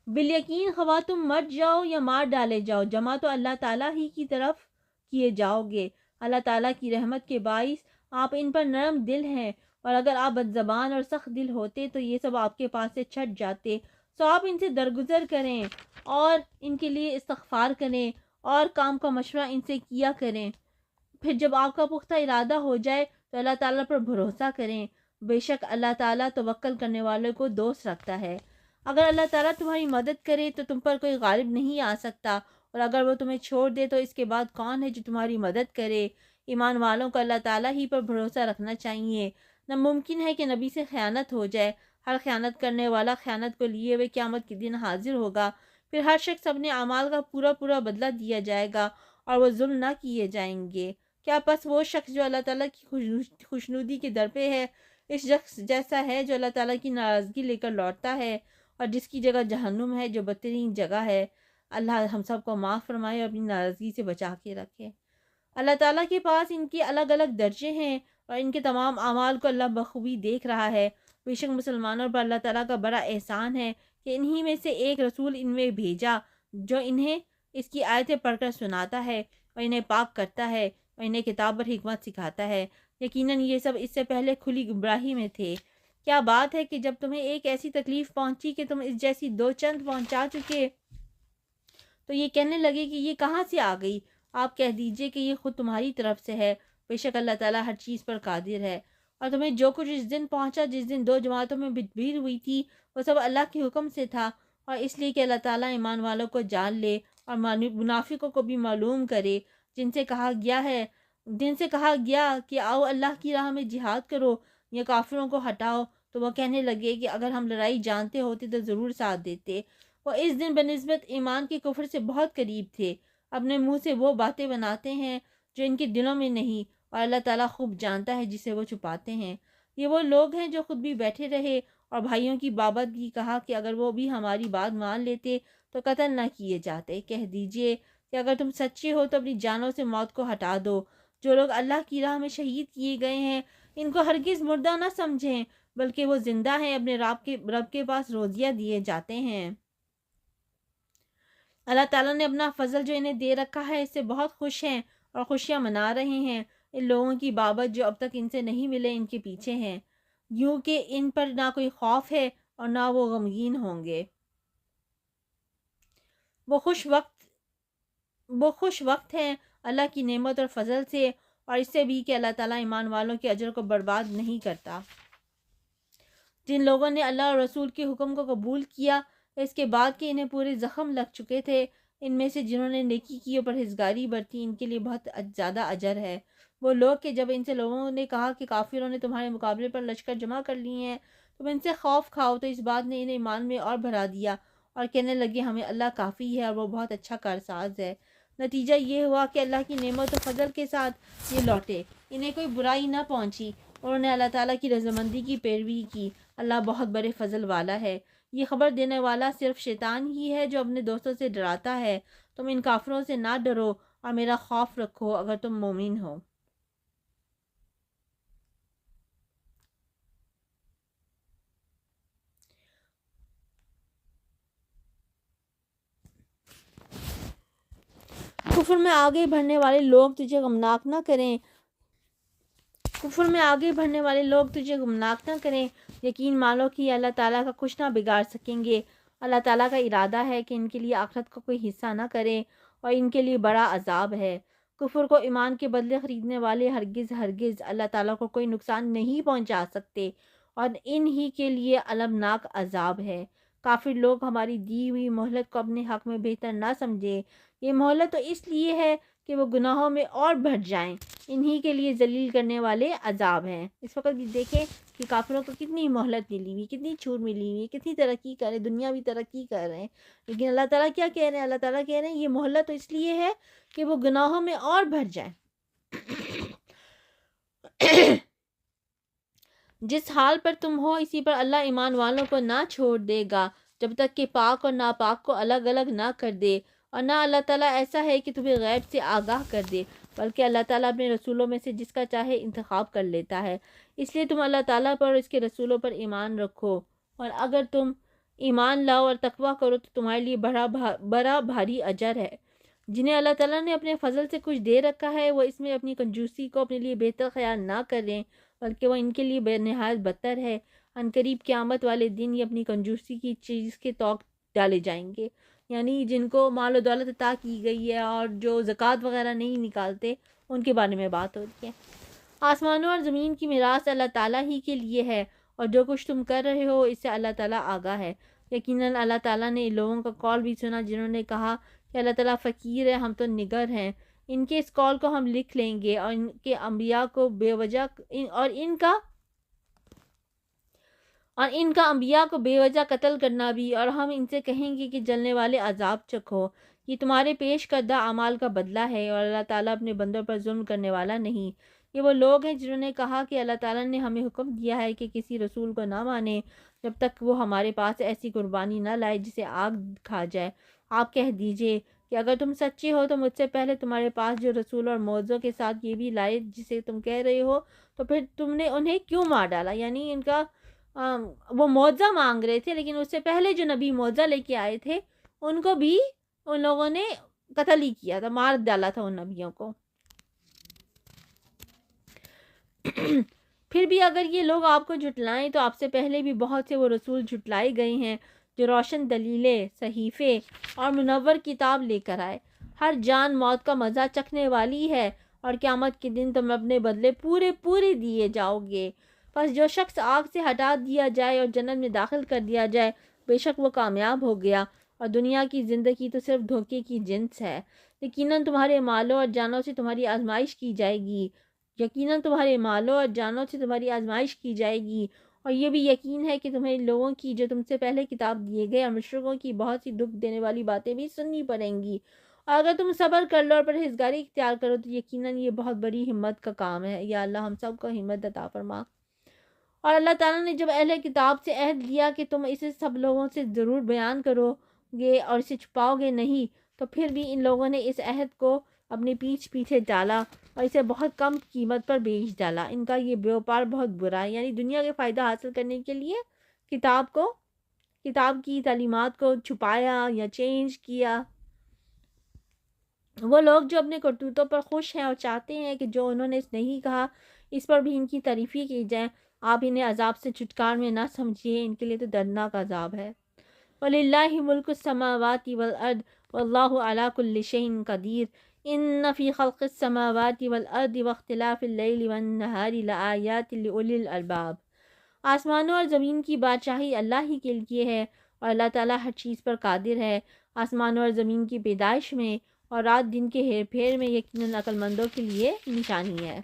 S1: بالیقین خواہ تم مر جاؤ یا مار ڈالے جاؤ، جمع تو اللہ تعالیٰ ہی کی طرف کیے جاؤ گے۔ اللہ تعالیٰ کی رحمت کے باعث آپ ان پر نرم دل ہیں، اور اگر آپ بد زبان اور سخت دل ہوتے تو یہ سب آپ کے پاس سے چھٹ جاتے۔ سو آپ ان سے درگزر کریں اور ان کے لیے استغفار کریں اور کام کا مشورہ ان سے کیا کریں۔ پھر جب آپ کا پختہ ارادہ ہو جائے تو اللہ تعالیٰ پر بھروسہ کریں، بے شک اللہ تعالیٰ توکل کرنے والوں کو دوست رکھتا ہے۔ اگر اللہ تعالیٰ تمہاری مدد کرے تو تم پر کوئی غالب نہیں آ سکتا، اور اگر وہ تمہیں چھوڑ دے تو اس کے بعد کون ہے جو تمہاری مدد کرے؟ ایمان والوں کو اللہ تعالیٰ ہی پر بھروسہ رکھنا چاہیے۔ ناممکن ہے کہ نبی سے خیانت ہو جائے، ہر خیانت کرنے والا خیانت کو لیے ہوئے قیامت کے دن حاضر ہوگا، پھر ہر شخص اپنے اعمال کا پورا پورا بدلہ دیا جائے گا اور وہ ظلم نہ کیے جائیں گے۔ کیا پس وہ شخص جو اللہ تعالیٰ کی خوشنودی کے در پہ ہے اس شخص جیسا ہے جو اللہ تعالیٰ کی ناراضگی لے کر لوٹتا ہے اور جس کی جگہ جہنم ہے جو بدترین جگہ ہے؟ اللہ ہم سب کو معاف فرمائے اور اپنی ناراضگی سے بچا کے رکھے۔ اللہ تعالیٰ کے پاس ان کے الگ الگ درجے ہیں اور ان کے تمام اعمال کو اللہ بخوبی دیکھ رہا ہے۔ بے شک مسلمانوں پر اللہ تعالیٰ کا بڑا احسان ہے کہ انہی میں سے ایک رسول ان میں بھیجا جو انہیں اس کی آیتیں پڑھ کر سناتا ہے اور انہیں پاک کرتا ہے اور انہیں کتاب اور حکمت سکھاتا ہے۔ یقیناً یہ سب اس سے پہلے کھلی گمراہی میں تھے۔ کیا بات ہے کہ جب تمہیں ایک ایسی تکلیف پہنچی کہ تم اس جیسی دو چند پہنچا چکے تو یہ کہنے لگے کہ یہ کہاں سے آ گئی؟ آپ کہہ دیجئے کہ یہ خود تمہاری طرف سے ہے، بے شک اللہ تعالیٰ ہر چیز پر قادر ہے۔ اور تمہیں جو کچھ اس دن پہنچا جس دن دو جماعتوں میں بھیڑ ہوئی تھی وہ سب اللہ کے حکم سے تھا، اور اس لیے کہ اللہ تعالیٰ ایمان والوں کو جان لے اور منافقوں کو بھی معلوم کرے، جن سے کہا گیا کہ آؤ اللہ کی راہ میں جہاد کرو یا کافروں کو ہٹاؤ، تو وہ کہنے لگے کہ اگر ہم لڑائی جانتے ہوتے تو ضرور ساتھ دیتے۔ وہ اس دن بنسبت ایمان کے کفر سے بہت قریب تھے۔ اپنے منہ سے وہ باتیں بناتے ہیں جو ان کے دلوں میں نہیں، اور اللہ تعالیٰ خوب جانتا ہے جسے وہ چھپاتے ہیں۔ یہ وہ لوگ ہیں جو خود بھی بیٹھے رہے اور بھائیوں کی بابت بھی کہا کہ اگر وہ بھی ہماری بات مان لیتے تو قتل نہ کیے جاتے۔ کہہ دیجئے کہ اگر تم سچے ہو تو اپنی جانوں سے موت کو ہٹا دو۔ جو لوگ اللہ کی راہ میں شہید کیے گئے ہیں ان کو ہرگز مردہ نہ سمجھیں، بلکہ وہ زندہ ہیں، اپنے رب کے پاس روزیہ دیے جاتے ہیں۔ اللہ تعالیٰ نے اپنا فضل جو انہیں دے رکھا ہے اس سے بہت خوش ہیں اور خوشیاں منا رہے ہیں۔ ان لوگوں کی بابت جو اب تک ان سے نہیں ملے ان کے پیچھے ہیں، یوں کہ ان پر نہ کوئی خوف ہے اور نہ وہ غمگین ہوں گے۔ وہ خوش وقت ہیں اللہ کی نعمت اور فضل سے، اور اس سے بھی کہ اللہ تعالیٰ ایمان والوں کے اجر کو برباد نہیں کرتا۔ جن لوگوں نے اللہ اور رسول کے حکم کو قبول کیا اس کے بعد کہ انہیں پورے زخم لگ چکے تھے، ان میں سے جنہوں نے نیکی کی اور پرہیزگاری برتی ان کے لیے بہت زیادہ اجر ہے۔ وہ لوگ کہ جب ان سے لوگوں نے کہا کہ کافروں نے تمہارے مقابلے پر لشکر جمع کر لیے ہیں، تم ان سے خوف کھاؤ، تو اس بات نے انہیں ایمان میں اور بڑھا دیا اور کہنے لگے ہمیں اللہ کافی ہے اور وہ بہت اچھا کارساز ہے۔ نتیجہ یہ ہوا کہ اللہ کی نعمت و فضل کے ساتھ یہ لوٹے، انہیں کوئی برائی نہ پہنچی، انہوں نے اللہ تعالیٰ کی رضامندی کی پیروی کی۔ اللہ بہت بڑے فضل والا ہے۔ یہ خبر دینے والا صرف شیطان ہی ہے جو اپنے دوستوں سے ڈراتا ہے۔ تم ان کافروں سے نہ ڈرو اور میرا خوف رکھو اگر تم مومن ہو۔ کفر میں آگے بڑھنے والے لوگ تجھے غمناک نہ کریں، یقین مانو کہ اللہ تعالیٰ کا کچھ نہ بگاڑ سکیں گے۔ اللہ تعالیٰ کا ارادہ ہے کہ ان کے لیے آخرت کا کوئی حصہ نہ کرے اور ان کے لیے بڑا عذاب ہے۔ کفر کو ایمان کے بدلے خریدنے والے ہرگز اللہ تعالیٰ کو کوئی نقصان نہیں پہنچا سکتے، اور ان ہی کے لیے المناک عذاب ہے۔ کافر لوگ ہماری دی ہوئی مہلت کو اپنے حق میں بہتر نہ سمجھے۔ یہ مہلت تو اس لیے ہے کہ وہ گناہوں میں اور بڑھ جائیں، انہی کے لیے ذلیل کرنے والے عذاب ہیں۔ اس وقت بھی دیکھیں کہ کافروں کو کتنی مہلت ملی ہوئی، کتنی چھوٹ ملی ہوئی، کتنی ترقی کر رہے، دنیا بھی ترقی کر رہے ہیں، لیکن اللہ تعالیٰ کیا کہہ رہے ہیں؟ اللہ تعالیٰ کہہ رہے ہیں یہ مہلت تو اس لیے ہے کہ وہ گناہوں میں اور بڑھ جائیں۔ جس حال پر تم ہو اسی پر اللہ ایمان والوں کو نہ چھوڑ دے گا جب تک کہ پاک اور ناپاک کو الگ الگ نہ کر دے، اور نہ اللہ تعالیٰ ایسا ہے کہ تمہیں غیب سے آگاہ کر دے، بلکہ اللہ تعالیٰ اپنے رسولوں میں سے جس کا چاہے انتخاب کر لیتا ہے۔ اس لیے تم اللہ تعالیٰ پر اور اس کے رسولوں پر ایمان رکھو، اور اگر تم ایمان لاؤ اور تقویٰ کرو تو تمہارے لیے بڑا بھاری اجر ہے۔ جنہیں اللہ تعالیٰ نے اپنے فضل سے کچھ دے رکھا ہے وہ اس میں اپنی کنجوسی کو اپنے لیے بہتر خیال نہ کریں، بلکہ وہ ان کے لیے بے نہایت بدتر ہے۔ عنقریب قیامت والے دن یہ اپنی کنجوسی کی چیز کے توق ڈالے جائیں گے، یعنی جن کو مال و دولت عطا کی گئی ہے اور جو زکوٰۃ وغیرہ نہیں نکالتے ان کے بارے میں بات ہوتی ہے۔ آسمانوں اور زمین کی میراث اللہ تعالیٰ ہی کے لیے ہے، اور جو کچھ تم کر رہے ہو اس سے اللہ تعالیٰ آگاہ ہے۔ یقیناً اللہ تعالیٰ نے ان لوگوں کا قول بھی سنا جنہوں نے کہا کہ اللہ تعالیٰ فقیر ہے، ہم تو نگر ہیں۔ ان کے اس قول کو ہم لکھ لیں گے، اور ان کے انبیاء کو بے وجہ انبیاء کو بے وجہ قتل کرنا بھی، اور ہم ان سے کہیں گے کہ جلنے والے عذاب چکھو، یہ تمہارے پیش کردہ اعمال کا بدلہ ہے، اور اللہ تعالیٰ اپنے بندوں پر ظلم کرنے والا نہیں۔ یہ وہ لوگ ہیں جنہوں نے کہا کہ اللہ تعالیٰ نے ہمیں حکم دیا ہے کہ کسی رسول کو نہ مانیں جب تک وہ ہمارے پاس ایسی قربانی نہ لائے جسے آگ کھا جائے۔ آپ کہہ دیجئے کہ اگر تم سچے ہو تو مجھ سے پہلے تمہارے پاس جو رسول اور معجزوں کے ساتھ یہ بھی لائے جسے تم کہہ رہے ہو، تو پھر تم نے انہیں کیوں مار ڈالا؟ یعنی ان کا وہ معجزہ مانگ رہے تھے، لیکن اس سے پہلے جو نبی معجزہ لے کے آئے تھے ان کو بھی ان لوگوں نے قتل ہی کیا تھا، مار ڈالا تھا ان نبیوں کو۔ پھر بھی اگر یہ لوگ آپ کو جھٹلائیں تو آپ سے پہلے بھی بہت سے وہ رسول جھٹلائے گئے ہیں جو روشن دلیلیں، صحیفے اور منور کتاب لے کر آئے۔ ہر جان موت کا مزہ چکھنے والی ہے، اور قیامت کے دن تم اپنے بدلے پورے دیے جاؤ گے۔ پس جو شخص آگ سے ہٹا دیا جائے اور جنت میں داخل کر دیا جائے، بے شک وہ کامیاب ہو گیا، اور دنیا کی زندگی تو صرف دھوکے کی جنس ہے۔ یقیناً تمہارے مالوں اور جانوں سے تمہاری آزمائش کی جائے گی، اور یہ بھی یقین ہے کہ تمہیں لوگوں کی جو تم سے پہلے کتاب دیے گئے اور مشرکوں کی بہت سی دکھ دینے والی باتیں بھی سننی پڑیں گی، اور اگر تم صبر کر لو اور پرہیزگاری اختیار کرو تو یقیناً یہ بہت بڑی ہمت کا کام ہے۔ یا اللہ ہم سب کو ہمت عطا فرما۔ اور اللہ تعالیٰ نے جب اہل کتاب سے عہد لیا کہ تم اسے سب لوگوں سے ضرور بیان کرو گے اور اسے چھپاؤ گے نہیں، تو پھر بھی ان لوگوں نے اس عہد کو اپنے پیچھے ڈالا اور اسے بہت کم قیمت پر بیچ ڈالا۔ ان کا یہ بیوپار بہت برا ہے، یعنی دنیا کے فائدہ حاصل کرنے کے لیے کتاب کی تعلیمات کو چھپایا یا چینج کیا۔ وہ لوگ جو اپنے کرتوتوں پر خوش ہیں اور چاہتے ہیں کہ جو انہوں نے نہیں کہا اس پر بھی ان کی تعریفیں کی جائیں، آپ انہیں عذاب سے چھٹکار میں نہ سمجھیے، ان کے لیے تو دردناک عذاب ہے۔ وَلِلَّهِ مُلْكُ السَّمَاوَاتِ وَالْأَرْضِ وَاللَّهُ عَلَى كُلِّ شَيْءٍ قَدِيرٌ إِنَّ فِي خَلْقِ السَّمَاوَاتِ وَالْأَرْضِ وَاخْتِلَافِ اللَّيْلِ وَالنَّهَارِ لَآيَاتٍ لِأُولِي الْأَلْبَابِ۔ آسمانوں اور زمین کی بادشاہی اللہ ہی کے لیے ہے، اور اللہ تعالیٰ ہر چیز پر قادر ہے۔ آسمانوں اور زمین کی پیدائش میں اور رات دن کے ہیر پھیر میں یقیناً عقل مندوں کے لیے نشانی ہے۔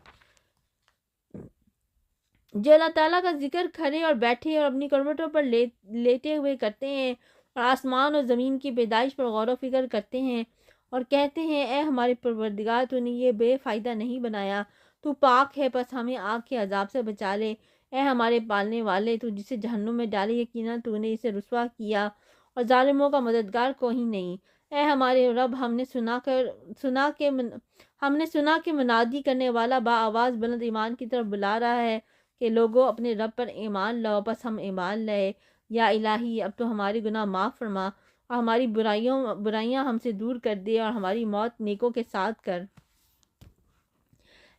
S1: جو اللہ تعالیٰ کا ذکر کھڑے اور بیٹھے اور اپنی کروٹوں پر لیٹے ہوئے کرتے ہیں، اور آسمان اور زمین کی پیدائش پر غور و فکر کرتے ہیں اور کہتے ہیں اے ہمارے پروردگار، تو نے یہ بے فائدہ نہیں بنایا، تو پاک ہے، پس ہمیں آگ کے عذاب سے بچا لے۔ اے ہمارے پالنے والے، تو جسے جہنم میں ڈالے، یقیناً تو نے اسے رسوا کیا، اور ظالموں کا مددگار کوئی نہیں۔ اے ہمارے رب، ہم نے سنا کہ منادی کرنے والا با آواز بلند ایمان کی طرف بلا رہا ہے کہ لوگوں اپنے رب پر ایمان لاؤ، بس ہم ایمان لائے۔ یا الہی، اب تو ہمارے گناہ معاف فرما اور ہماری برائیاں ہم سے دور کر دے، اور ہماری موت نیکوں کے ساتھ کر۔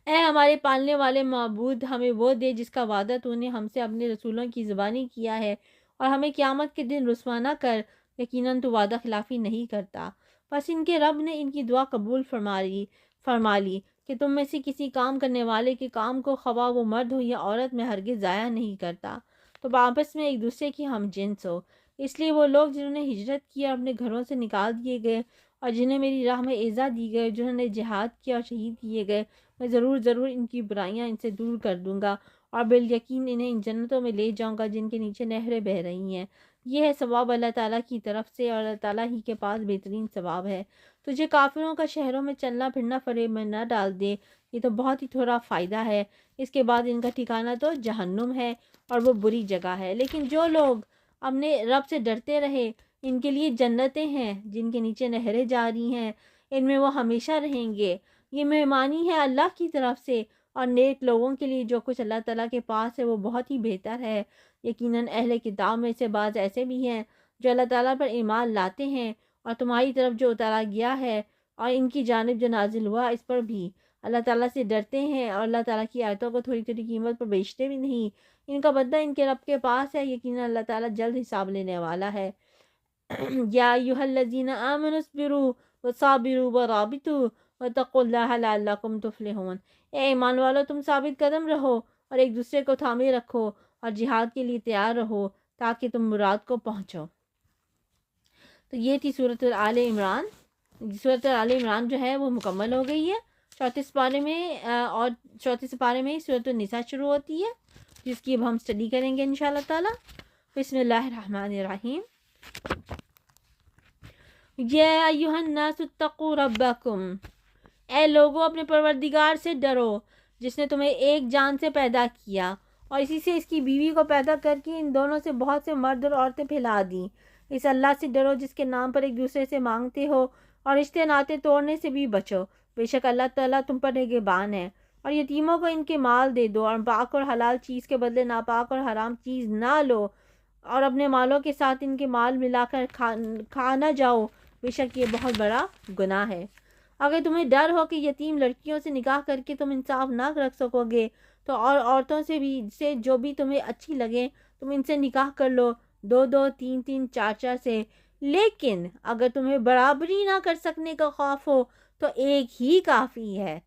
S1: اے ہمارے پالنے والے معبود، ہمیں وہ دے جس کا وعدہ تو نے ہم سے اپنے رسولوں کی زبانی کیا ہے، اور ہمیں قیامت کے دن رسوا نہ کر، یقیناً تو وعدہ خلافی نہیں کرتا۔ پس ان کے رب نے ان کی دعا قبول فرما لی کہ تم میں سے کسی کام کرنے والے کے کام کو خواہ وہ مرد ہو یا عورت میں ہرگز ضائع نہیں کرتا، تو آپس میں ایک دوسرے کی ہم جنس ہو۔ اس لیے وہ لوگ جنہوں نے ہجرت کی اور اپنے گھروں سے نکال دیے گئے اور جنہیں میری راہ میں ایذا دی گئی، جنہوں نے جہاد کیا اور شہید کیے گئے، میں ضرور ضرور ان کی برائیاں ان سے دور کر دوں گا، اور بالیقین انہیں ان جنتوں میں لے جاؤں گا جن کے نیچے نہریں بہہ رہی ہیں۔ یہ ہے ثواب اللہ تعالیٰ کی طرف سے، اور اللہ تعالیٰ ہی کے پاس بہترین ثواب ہے۔ تجھے کافروں کا شہروں میں چلنا پھرنا فریب میں نہ ڈال دے، یہ تو بہت ہی تھوڑا فائدہ ہے، اس کے بعد ان کا ٹھکانہ تو جہنم ہے، اور وہ بری جگہ ہے۔ لیکن جو لوگ اپنے رب سے ڈرتے رہے، ان کے لیے جنتیں ہیں جن کے نیچے نہریں جاری ہیں، ان میں وہ ہمیشہ رہیں گے۔ یہ مہمانی ہے اللہ کی طرف سے، اور نیک لوگوں کے لیے جو کچھ اللہ تعالیٰ کے پاس ہے وہ بہت ہی بہتر ہے۔ یقیناً اہل کتاب میں سے بعض ایسے بھی ہیں جو اللہ تعالیٰ پر ایمان لاتے ہیں، اور تمہاری طرف جو اتارا گیا ہے اور ان کی جانب جو نازل ہوا اس پر بھی اللہ تعالیٰ سے ڈرتے ہیں، اور اللہ تعالیٰ کی آیتوں کو تھوڑی تھوڑی قیمت پر بیچتے بھی نہیں۔ ان کا بدلہ ان کے رب کے پاس ہے، یقیناً اللہ تعالیٰ جلد حساب لینے والا ہے۔ یا ایھا الذین آمنوا اصبروا وصابروا ورابطوا واتقوا اللہ لعلکم تفلحون۔ اے ایمان والو، تم ثابت قدم رہو اور ایک دوسرے کو تھامے رکھو، اور جہاد کے لیے تیار رہو تاکہ تم مراد کو پہنچو۔ تو یہ تھی سورۃ آل عمران۔ سورۃ آل عمران جو ہے وہ مکمل ہو گئی ہے۔ چوتھے سپارے میں اور چوتھے سپارے میں سورۃ النساء شروع ہوتی ہے، جس کی اب ہم اسٹڈی کریں گے انشاءاللہ تعالی۔ بسم اللہ الرحمن الرحیم۔ یا ایھا الناس اتقوا ربکم، اے لوگوں اپنے پروردگار سے ڈرو جس نے تمہیں ایک جان سے پیدا کیا، اور اسی سے اس کی بیوی کو پیدا کر کے ان دونوں سے بہت سے مرد اور عورتیں پھیلا دیں۔ اس اللہ سے ڈرو جس کے نام پر ایک دوسرے سے مانگتے ہو، اور رشتے ناطے توڑنے سے بھی بچو، بے شک اللہ تعالیٰ تم پر نگہبان ہے۔ اور یتیموں کو ان کے مال دے دو، اور پاک اور حلال چیز کے بدلے ناپاک اور حرام چیز نہ لو، اور اپنے مالوں کے ساتھ ان کے مال ملا کر کھا نہ جاؤ، بے شک یہ بہت بڑا گناہ ہے۔ اگر تمہیں ڈر ہو کہ یتیم لڑکیوں سے نکاح کر کے تم انصاف نہ رکھ سکو گے، تو اور عورتوں سے جو بھی تمہیں اچھی لگیں تم ان سے نکاح کر لو، 2 3 4 سے۔ لیکن اگر تمہیں برابری نہ کر سکنے کا خوف ہو تو ایک ہی کافی ہے۔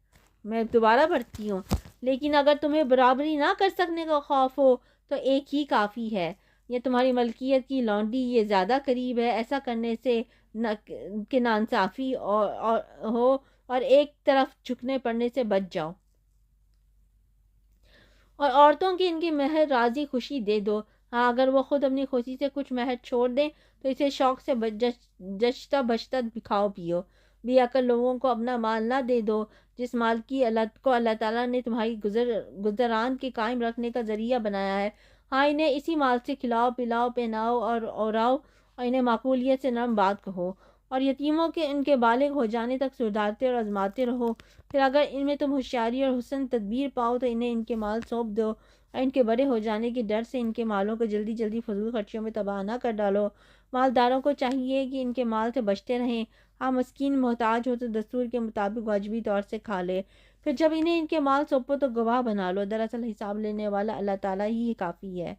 S1: میں دوبارہ پڑھتی ہوں، لیکن اگر تمہیں برابری نہ کر سکنے کا خوف ہو تو ایک ہی کافی ہے۔ یہ تمہاری ملکیت کی لونڈی یہ زیادہ قریب ہے، ایسا کرنے سے کہ ناانصافی ہو اور ایک طرف جھکنے پڑنے سے بچ جاؤ۔ اور عورتوں کی ان کی مہر راضی خوشی دے دو، ہاں اگر وہ خود اپنی خوشی سے کچھ مہر چھوڑ دیں تو اسے شوق سے جچتا بچتا کھاؤ پیو۔ بے عقل لوگوں کو اپنا مال نہ دے دو جس مال کی اللہ تعالیٰ نے تمہاری گزران کے قائم رکھنے کا ذریعہ بنایا ہے، ہاں انہیں اسی مال سے کھلاؤ پلاؤ پہناؤ اور اوراؤ، اور انہیں معقولیت سے نرم بات کہو، اور یتیموں کے ان کے بالغ ہو جانے تک سدھارتے اور آزماتے رہو۔ پھر اگر ان میں تم ہوشیاری اور حسن تدبیر پاؤ تو انہیں ان کے مال سونپ دو، اور ان کے بڑے ہو جانے کے ڈر سے ان کے مالوں کو جلدی جلدی فضول خرچیوں میں تباہ نہ کر ڈالو۔ مالداروں کو چاہیے کہ ان کے مال سے بچتے رہیں، ہاں مسکین محتاج ہو تو دستور کے مطابق واجبی طور سے کھا لے۔ پھر جب انہیں ان کے مال سونپو تو گواہ بنا لو، دراصل حساب لینے والا اللہ تعالیٰ ہی کافی ہے۔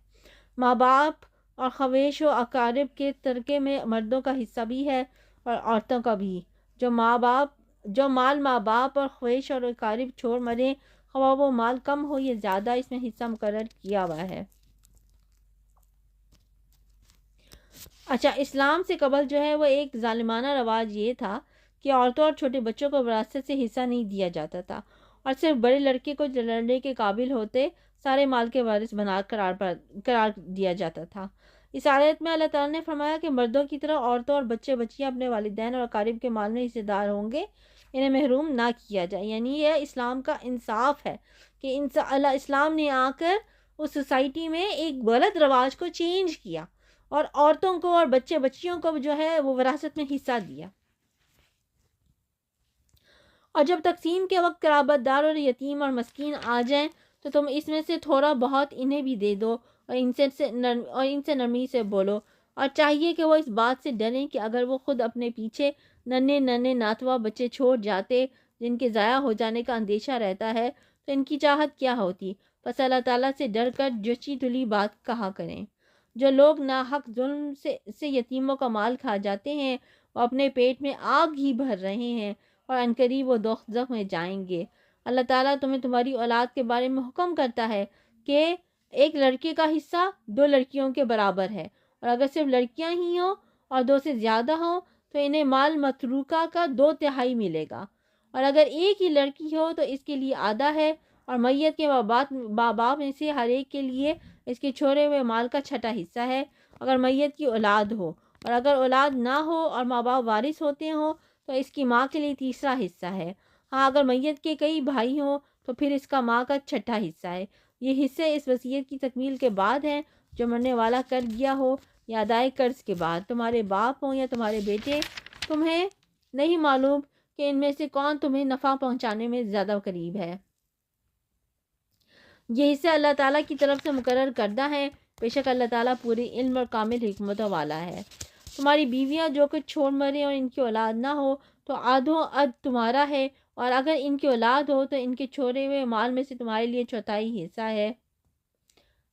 S1: ماں باپ اور خویش و اقارب کے ترکے میں مردوں کا حصہ بھی ہے اور عورتوں کا بھی۔ جو مال ماں باپ اور خویش اور اقارب چھوڑ مرے، خواہ وہ مال کم ہو یا زیادہ، اس میں حصہ مقرر کیا ہوا ہے۔ اچھا، اسلام سے قبل جو ہے وہ ایک ظالمانہ رواج یہ تھا کہ عورتوں اور چھوٹے بچوں کو وراثت سے حصہ نہیں دیا جاتا تھا، اور صرف بڑے لڑکے کو جو لڑنے کے قابل ہوتے سارے مال کے وارث بنا قرار دیا جاتا تھا۔ اس آیت میں اللہ تعالیٰ نے فرمایا کہ مردوں کی طرح عورتوں اور بچے بچیاں اپنے والدین اور اقارب کے مال میں حصے دار ہوں گے، انہیں محروم نہ کیا جائے۔ یعنی یہ اسلام کا انصاف ہے کہ اسلام نے آ کر اس سوسائٹی میں ایک غلط رواج کو چینج کیا، اور عورتوں کو اور بچے بچیوں کو جو ہے وہ وراثت میں حصہ دیا۔ اور جب تقسیم کے وقت قرابت دار اور یتیم اور مسکین آ جائیں تو تم اس میں سے تھوڑا بہت انہیں بھی دے دو، اور ان سے نرمی سے بولو، اور چاہیے کہ وہ اس بات سے ڈریں کہ اگر وہ خود اپنے پیچھے ننھے ناتواں بچے چھوڑ جاتے جن کے ضائع ہو جانے کا اندیشہ رہتا ہے تو ان کی چاہت کیا ہوتی۔ بس اللہ تعالیٰ سے ڈر کر جچی تلی بات کہا کریں۔ جو لوگ ناحق ظلم سے یتیموں کا مال کھا جاتے ہیں وہ اپنے پیٹ میں آگ ہی بھر رہے ہیں، اور عنقریب وہ دوزخ میں جائیں گے۔ اللہ تعالیٰ تمہیں تمہاری اولاد کے بارے میں حکم کرتا ہے کہ ایک لڑکے کا حصہ 2 لڑکیوں کے برابر ہے، اور اگر صرف لڑکیاں ہی ہوں اور 2 سے زیادہ ہوں تو انہیں مال متروکہ کا 2/3 ملے گا، اور اگر ایک ہی لڑکی ہو تو اس کے لیے آدھا ہے، اور میت کے باپ میں سے ہر ایک کے لیے اس کے چھوڑے ہوئے مال کا 6واں حصہ ہے اگر میت کی اولاد ہو، اور اگر اولاد نہ ہو اور ماں باپ وارث ہوتے ہوں تو اس کی ماں کے لیے 3واں حصہ ہے۔ ہاں، اگر میت کے کئی بھائی ہوں تو پھر اس کا ماں کا 6واں حصہ ہے۔ یہ حصے اس وصیت کی تکمیل کے بعد ہیں جو مرنے والا کر گیا ہو یا ادائے قرض کے بعد۔ تمہارے باپ ہوں یا تمہارے بیٹے، تمہیں نہیں معلوم کہ ان میں سے کون تمہیں نفع پہنچانے میں زیادہ قریب ہے۔ یہ حصہ اللہ تعالیٰ کی طرف سے مقرر کردہ ہے، بے شک اللہ تعالیٰ پوری علم اور کامل حکمت والا ہے۔ تمہاری بیویاں جو کچھ چھوڑ مرے اور ان کی اولاد نہ ہو تو آدھوں اد تمہارا ہے، اور اگر ان کی اولاد ہو تو ان کے چھوڑے ہوئے مال میں سے تمہارے لیے 1/4 حصہ ہے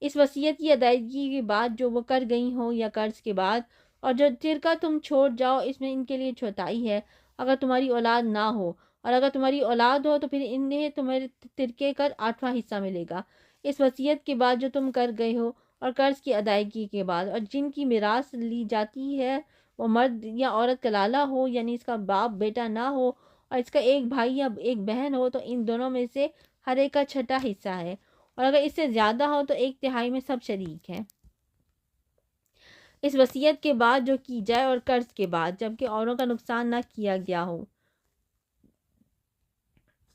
S1: اس وصیت کی ادائیگی کے بعد جو وہ کر گئی ہوں یا قرض کے بعد، اور جو ترکہ تم چھوڑ جاؤ اس میں ان کے لیے 1/4 ہے اگر تمہاری اولاد نہ ہو، اور اگر تمہاری اولاد ہو تو پھر انہیں تمہارے ترکے کا 8واں حصہ ملے گا اس وصیت کے بعد جو تم کر گئے ہو اور قرض کی ادائیگی کے بعد۔ اور جن کی میراث لی جاتی ہے وہ مرد یا عورت کلالہ ہو، یعنی اس کا باپ بیٹا نہ ہو اور اس کا ایک بھائی یا ایک بہن ہو، تو ان دونوں میں سے ہر ایک کا 6واں حصہ ہے، اور اگر اس سے زیادہ ہو تو 1/3 میں سب شریک ہیں اس وصیت کے بعد جو کی جائے اور قرض کے بعد، جبکہ اوروں کا نقصان نہ کیا گیا ہو۔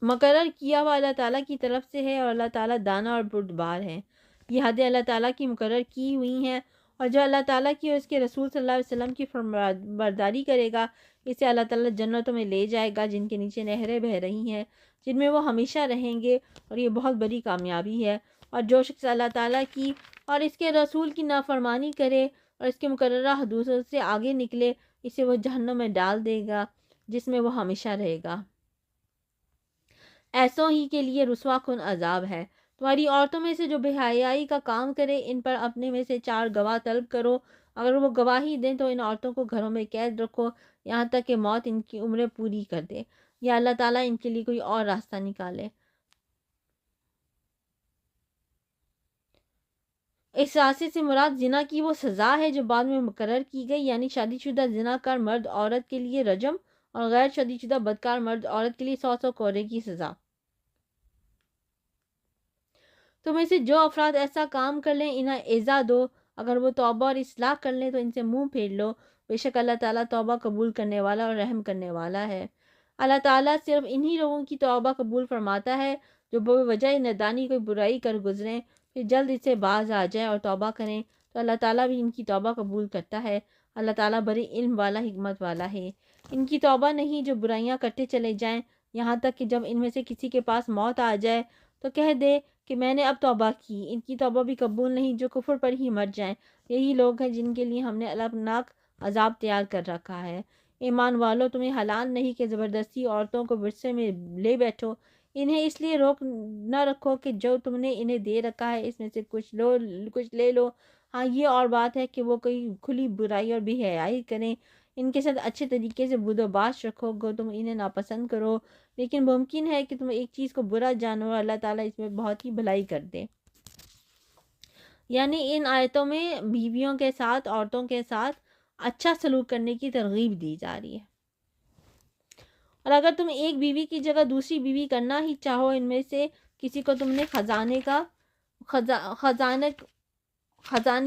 S1: مقرر کیا ہوا اللہ تعالیٰ کی طرف سے ہے، اور اللہ تعالیٰ دانا اور بردبار ہے۔ یہ حدیں اللہ تعالیٰ کی مقرر کی ہوئی ہیں، اور جو اللہ تعالیٰ کی اور اس کے رسول صلی اللہ علیہ وسلم کی فرمانبرداری کرے گا اسے اللہ تعالیٰ جنتوں میں لے جائے گا جن کے نیچے نہریں بہہ رہی ہیں، جن میں وہ ہمیشہ رہیں گے، اور یہ بہت بڑی کامیابی ہے۔ اور جو شخص اللہ تعالیٰ کی اور اس کے رسول کی نافرمانی کرے اور اس کے مقررہ حدود سے آگے نکلے، اسے وہ جہنم میں ڈال دے گا جس میں وہ ہمیشہ رہے گا۔ ایسوں ہی کے لیے رسوا کن عذاب ہے۔ تمہاری عورتوں میں سے جو بے حیائی کا کام کرے ان پر اپنے میں سے 4 گواہ طلب کرو، اگر وہ گواہی دیں تو ان عورتوں کو گھروں میں قید رکھو یہاں تک کہ موت ان کی عمریں پوری کر دے یا اللہ تعالیٰ ان کے لیے کوئی اور راستہ نکالے۔ اس راستے سے مراد زنا کی وہ سزا ہے جو بعد میں مقرر کی گئی، یعنی شادی شدہ زنا کار مرد عورت کے لیے رجم اور غیر شادی شدہ بدکار مرد عورت کے لیے 100 کوڑے کی سزا۔ تم میں سے جو افراد ایسا کام کر لیں انہیں ایذا دو، اگر وہ توبہ اور اصلاح کر لیں تو ان سے منہ پھیر لو، بے شک اللہ تعالیٰ توبہ قبول کرنے والا اور رحم کرنے والا ہے۔ اللہ تعالیٰ صرف انہی لوگوں کی توبہ قبول فرماتا ہے جو بے وجہ نادانی کوئی برائی کر گزریں پھر جلد اس سے باز آ جائیں اور توبہ کریں، تو اللہ تعالیٰ بھی ان کی توبہ قبول کرتا ہے۔ اللہ تعالیٰ بڑے علم والا حکمت والا ہے۔ ان کی توبہ نہیں جو برائیاں کرتے چلے جائیں یہاں تک کہ جب ان میں سے کسی کے پاس موت آ جائے تو کہہ دے کہ میں نے اب توبہ کی۔ ان کی توبہ بھی قبول نہیں جو کفر پر ہی مر جائیں۔ یہی لوگ ہیں جن کے لیے ہم نے الگ عذاب تیار کر رکھا ہے۔ ایمان والو، تمہیں حلال نہیں کہ زبردستی عورتوں کو ورثے میں لے بیٹھو، انہیں اس لیے روک نہ رکھو کہ جو تم نے انہیں دے رکھا ہے اس میں سے کچھ لے لو۔ ہاں، یہ اور بات ہے کہ وہ کوئی کھلی برائی اور بے حیائی کریں، ان کے ساتھ اچھے طریقے سے بود و باش رکھو گو تم انہیں ناپسند کرو، لیکن ممکن ہے کہ تم ایک چیز کو برا جانو اور اللہ تعالیٰ اس میں بہت ہی بھلائی کر دے۔ یعنی ان آیتوں میں بیویوں کے ساتھ، عورتوں کے ساتھ اچھا سلوک کرنے کی ترغیب دی جا رہی ہے، اور اگر تم ایک بیوی کی جگہ دوسری بیوی کرنا ہی چاہو، ان میں سے کسی کو تم نے خزانے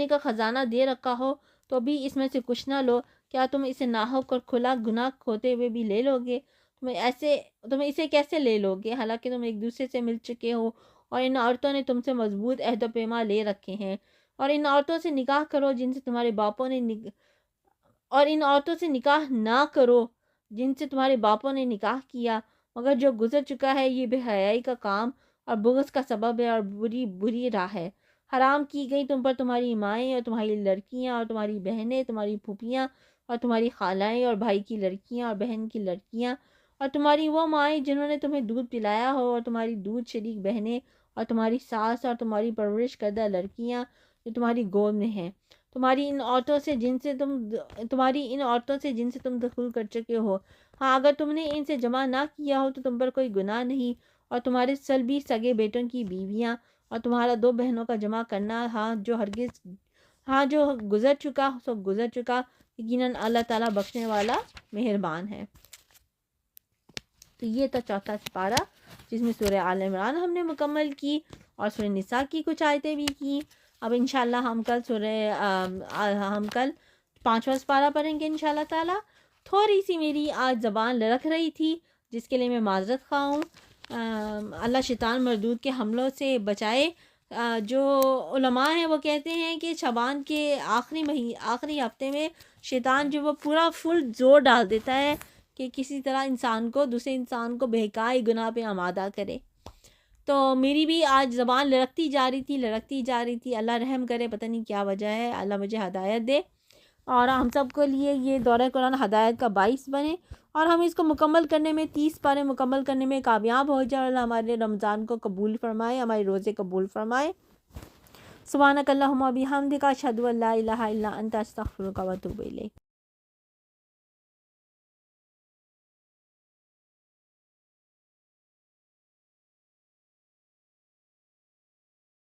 S1: کا خزانہ دے رکھا ہو تو بھی اس میں سے کچھ نہ لو، کیا تم اسے ناحق اور کھلا گناہ کھوتے ہوئے بھی لے لو گے؟ تم اسے کیسے لے لو گے حالانکہ تم ایک دوسرے سے مل چکے ہو اور ان عورتوں نے تم سے مضبوط عہد و پیمان لے رکھے ہیں، اور ان عورتوں سے نکاح کرو جن سے تمہارے باپوں نے اور ان عورتوں سے نکاح نہ کرو جن سے تمہارے باپوں نے نکاح کیا، مگر جو گزر چکا ہے یہ بے حیائی کا کام اور بغض کا سبب ہے اور بری راہ ہے۔ حرام کی گئی تم پر تمہاری مائیں اور تمہاری لڑکیاں اور تمہاری بہنیں، تمہاری پھوپھیاں اور تمہاری خالائیں اور بھائی کی لڑکیاں اور بہن کی لڑکیاں، اور تمہاری وہ مائیں جنہوں نے تمہیں دودھ پلایا ہو، اور تمہاری دودھ شریک بہنیں، اور تمہاری ساس اور تمہاری پرورش کردہ لڑکیاں جو تمہاری گود میں ہیں، تمہاری ان عورتوں سے جن سے تم دخول کر چکے ہو۔ ہاں، اگر تم نے ان سے جمع نہ کیا ہو تو تم پر کوئی گناہ نہیں، اور تمہارے سلبی سگے بیٹوں کی بیویاں اور تمہارا 2 بہنوں کا جمع کرنا، ہاں جو ہاں جو گزر چکا سو گزر چکا، یقیناً اللہ تعالیٰ بخشنے والا مہربان ہے۔ تو یہ تھا چوتھا سپارہ جس میں سورہ آل عمران ہم نے مکمل کی اور سورہ نساء کی کچھ آیتیں بھی کی۔ اب انشاءاللہ ہم کل پانچواں سپارہ پڑھیں گے انشاءاللہ تعالیٰ۔ تھوڑی سی میری آج زبان لڑکھ رہی تھی جس کے لیے میں معذرت خواہ ہوں۔ اللہ شیطان مردود کے حملوں سے بچائے۔ جو علماء ہیں وہ کہتے ہیں کہ شعبان کے آخری ہفتے میں شیطان جو وہ پورا فل زور ڈال دیتا ہے کہ کسی طرح دوسرے انسان کو بہکائے، گناہ پہ آمادہ کرے۔ تو میری بھی آج زبان لڑکتی جا رہی تھی۔ اللہ رحم کرے، پتہ نہیں کیا وجہ ہے، اللہ مجھے ہدایت دے اور ہم سب کے لیے یہ دورہ قرآن ہدایت کا باعث بنے اور ہم اس کو مکمل کرنے میں 30 پارے مکمل کرنے میں کامیاب ہو جائے۔ اللہ ہمارے رمضان کو قبول فرمائے، ہمارے روزے قبول فرمائے۔ سبحانک اللہم و بحمدک، اشہد ان لا الہ الا انت، استغفرک و اتوب الیک۔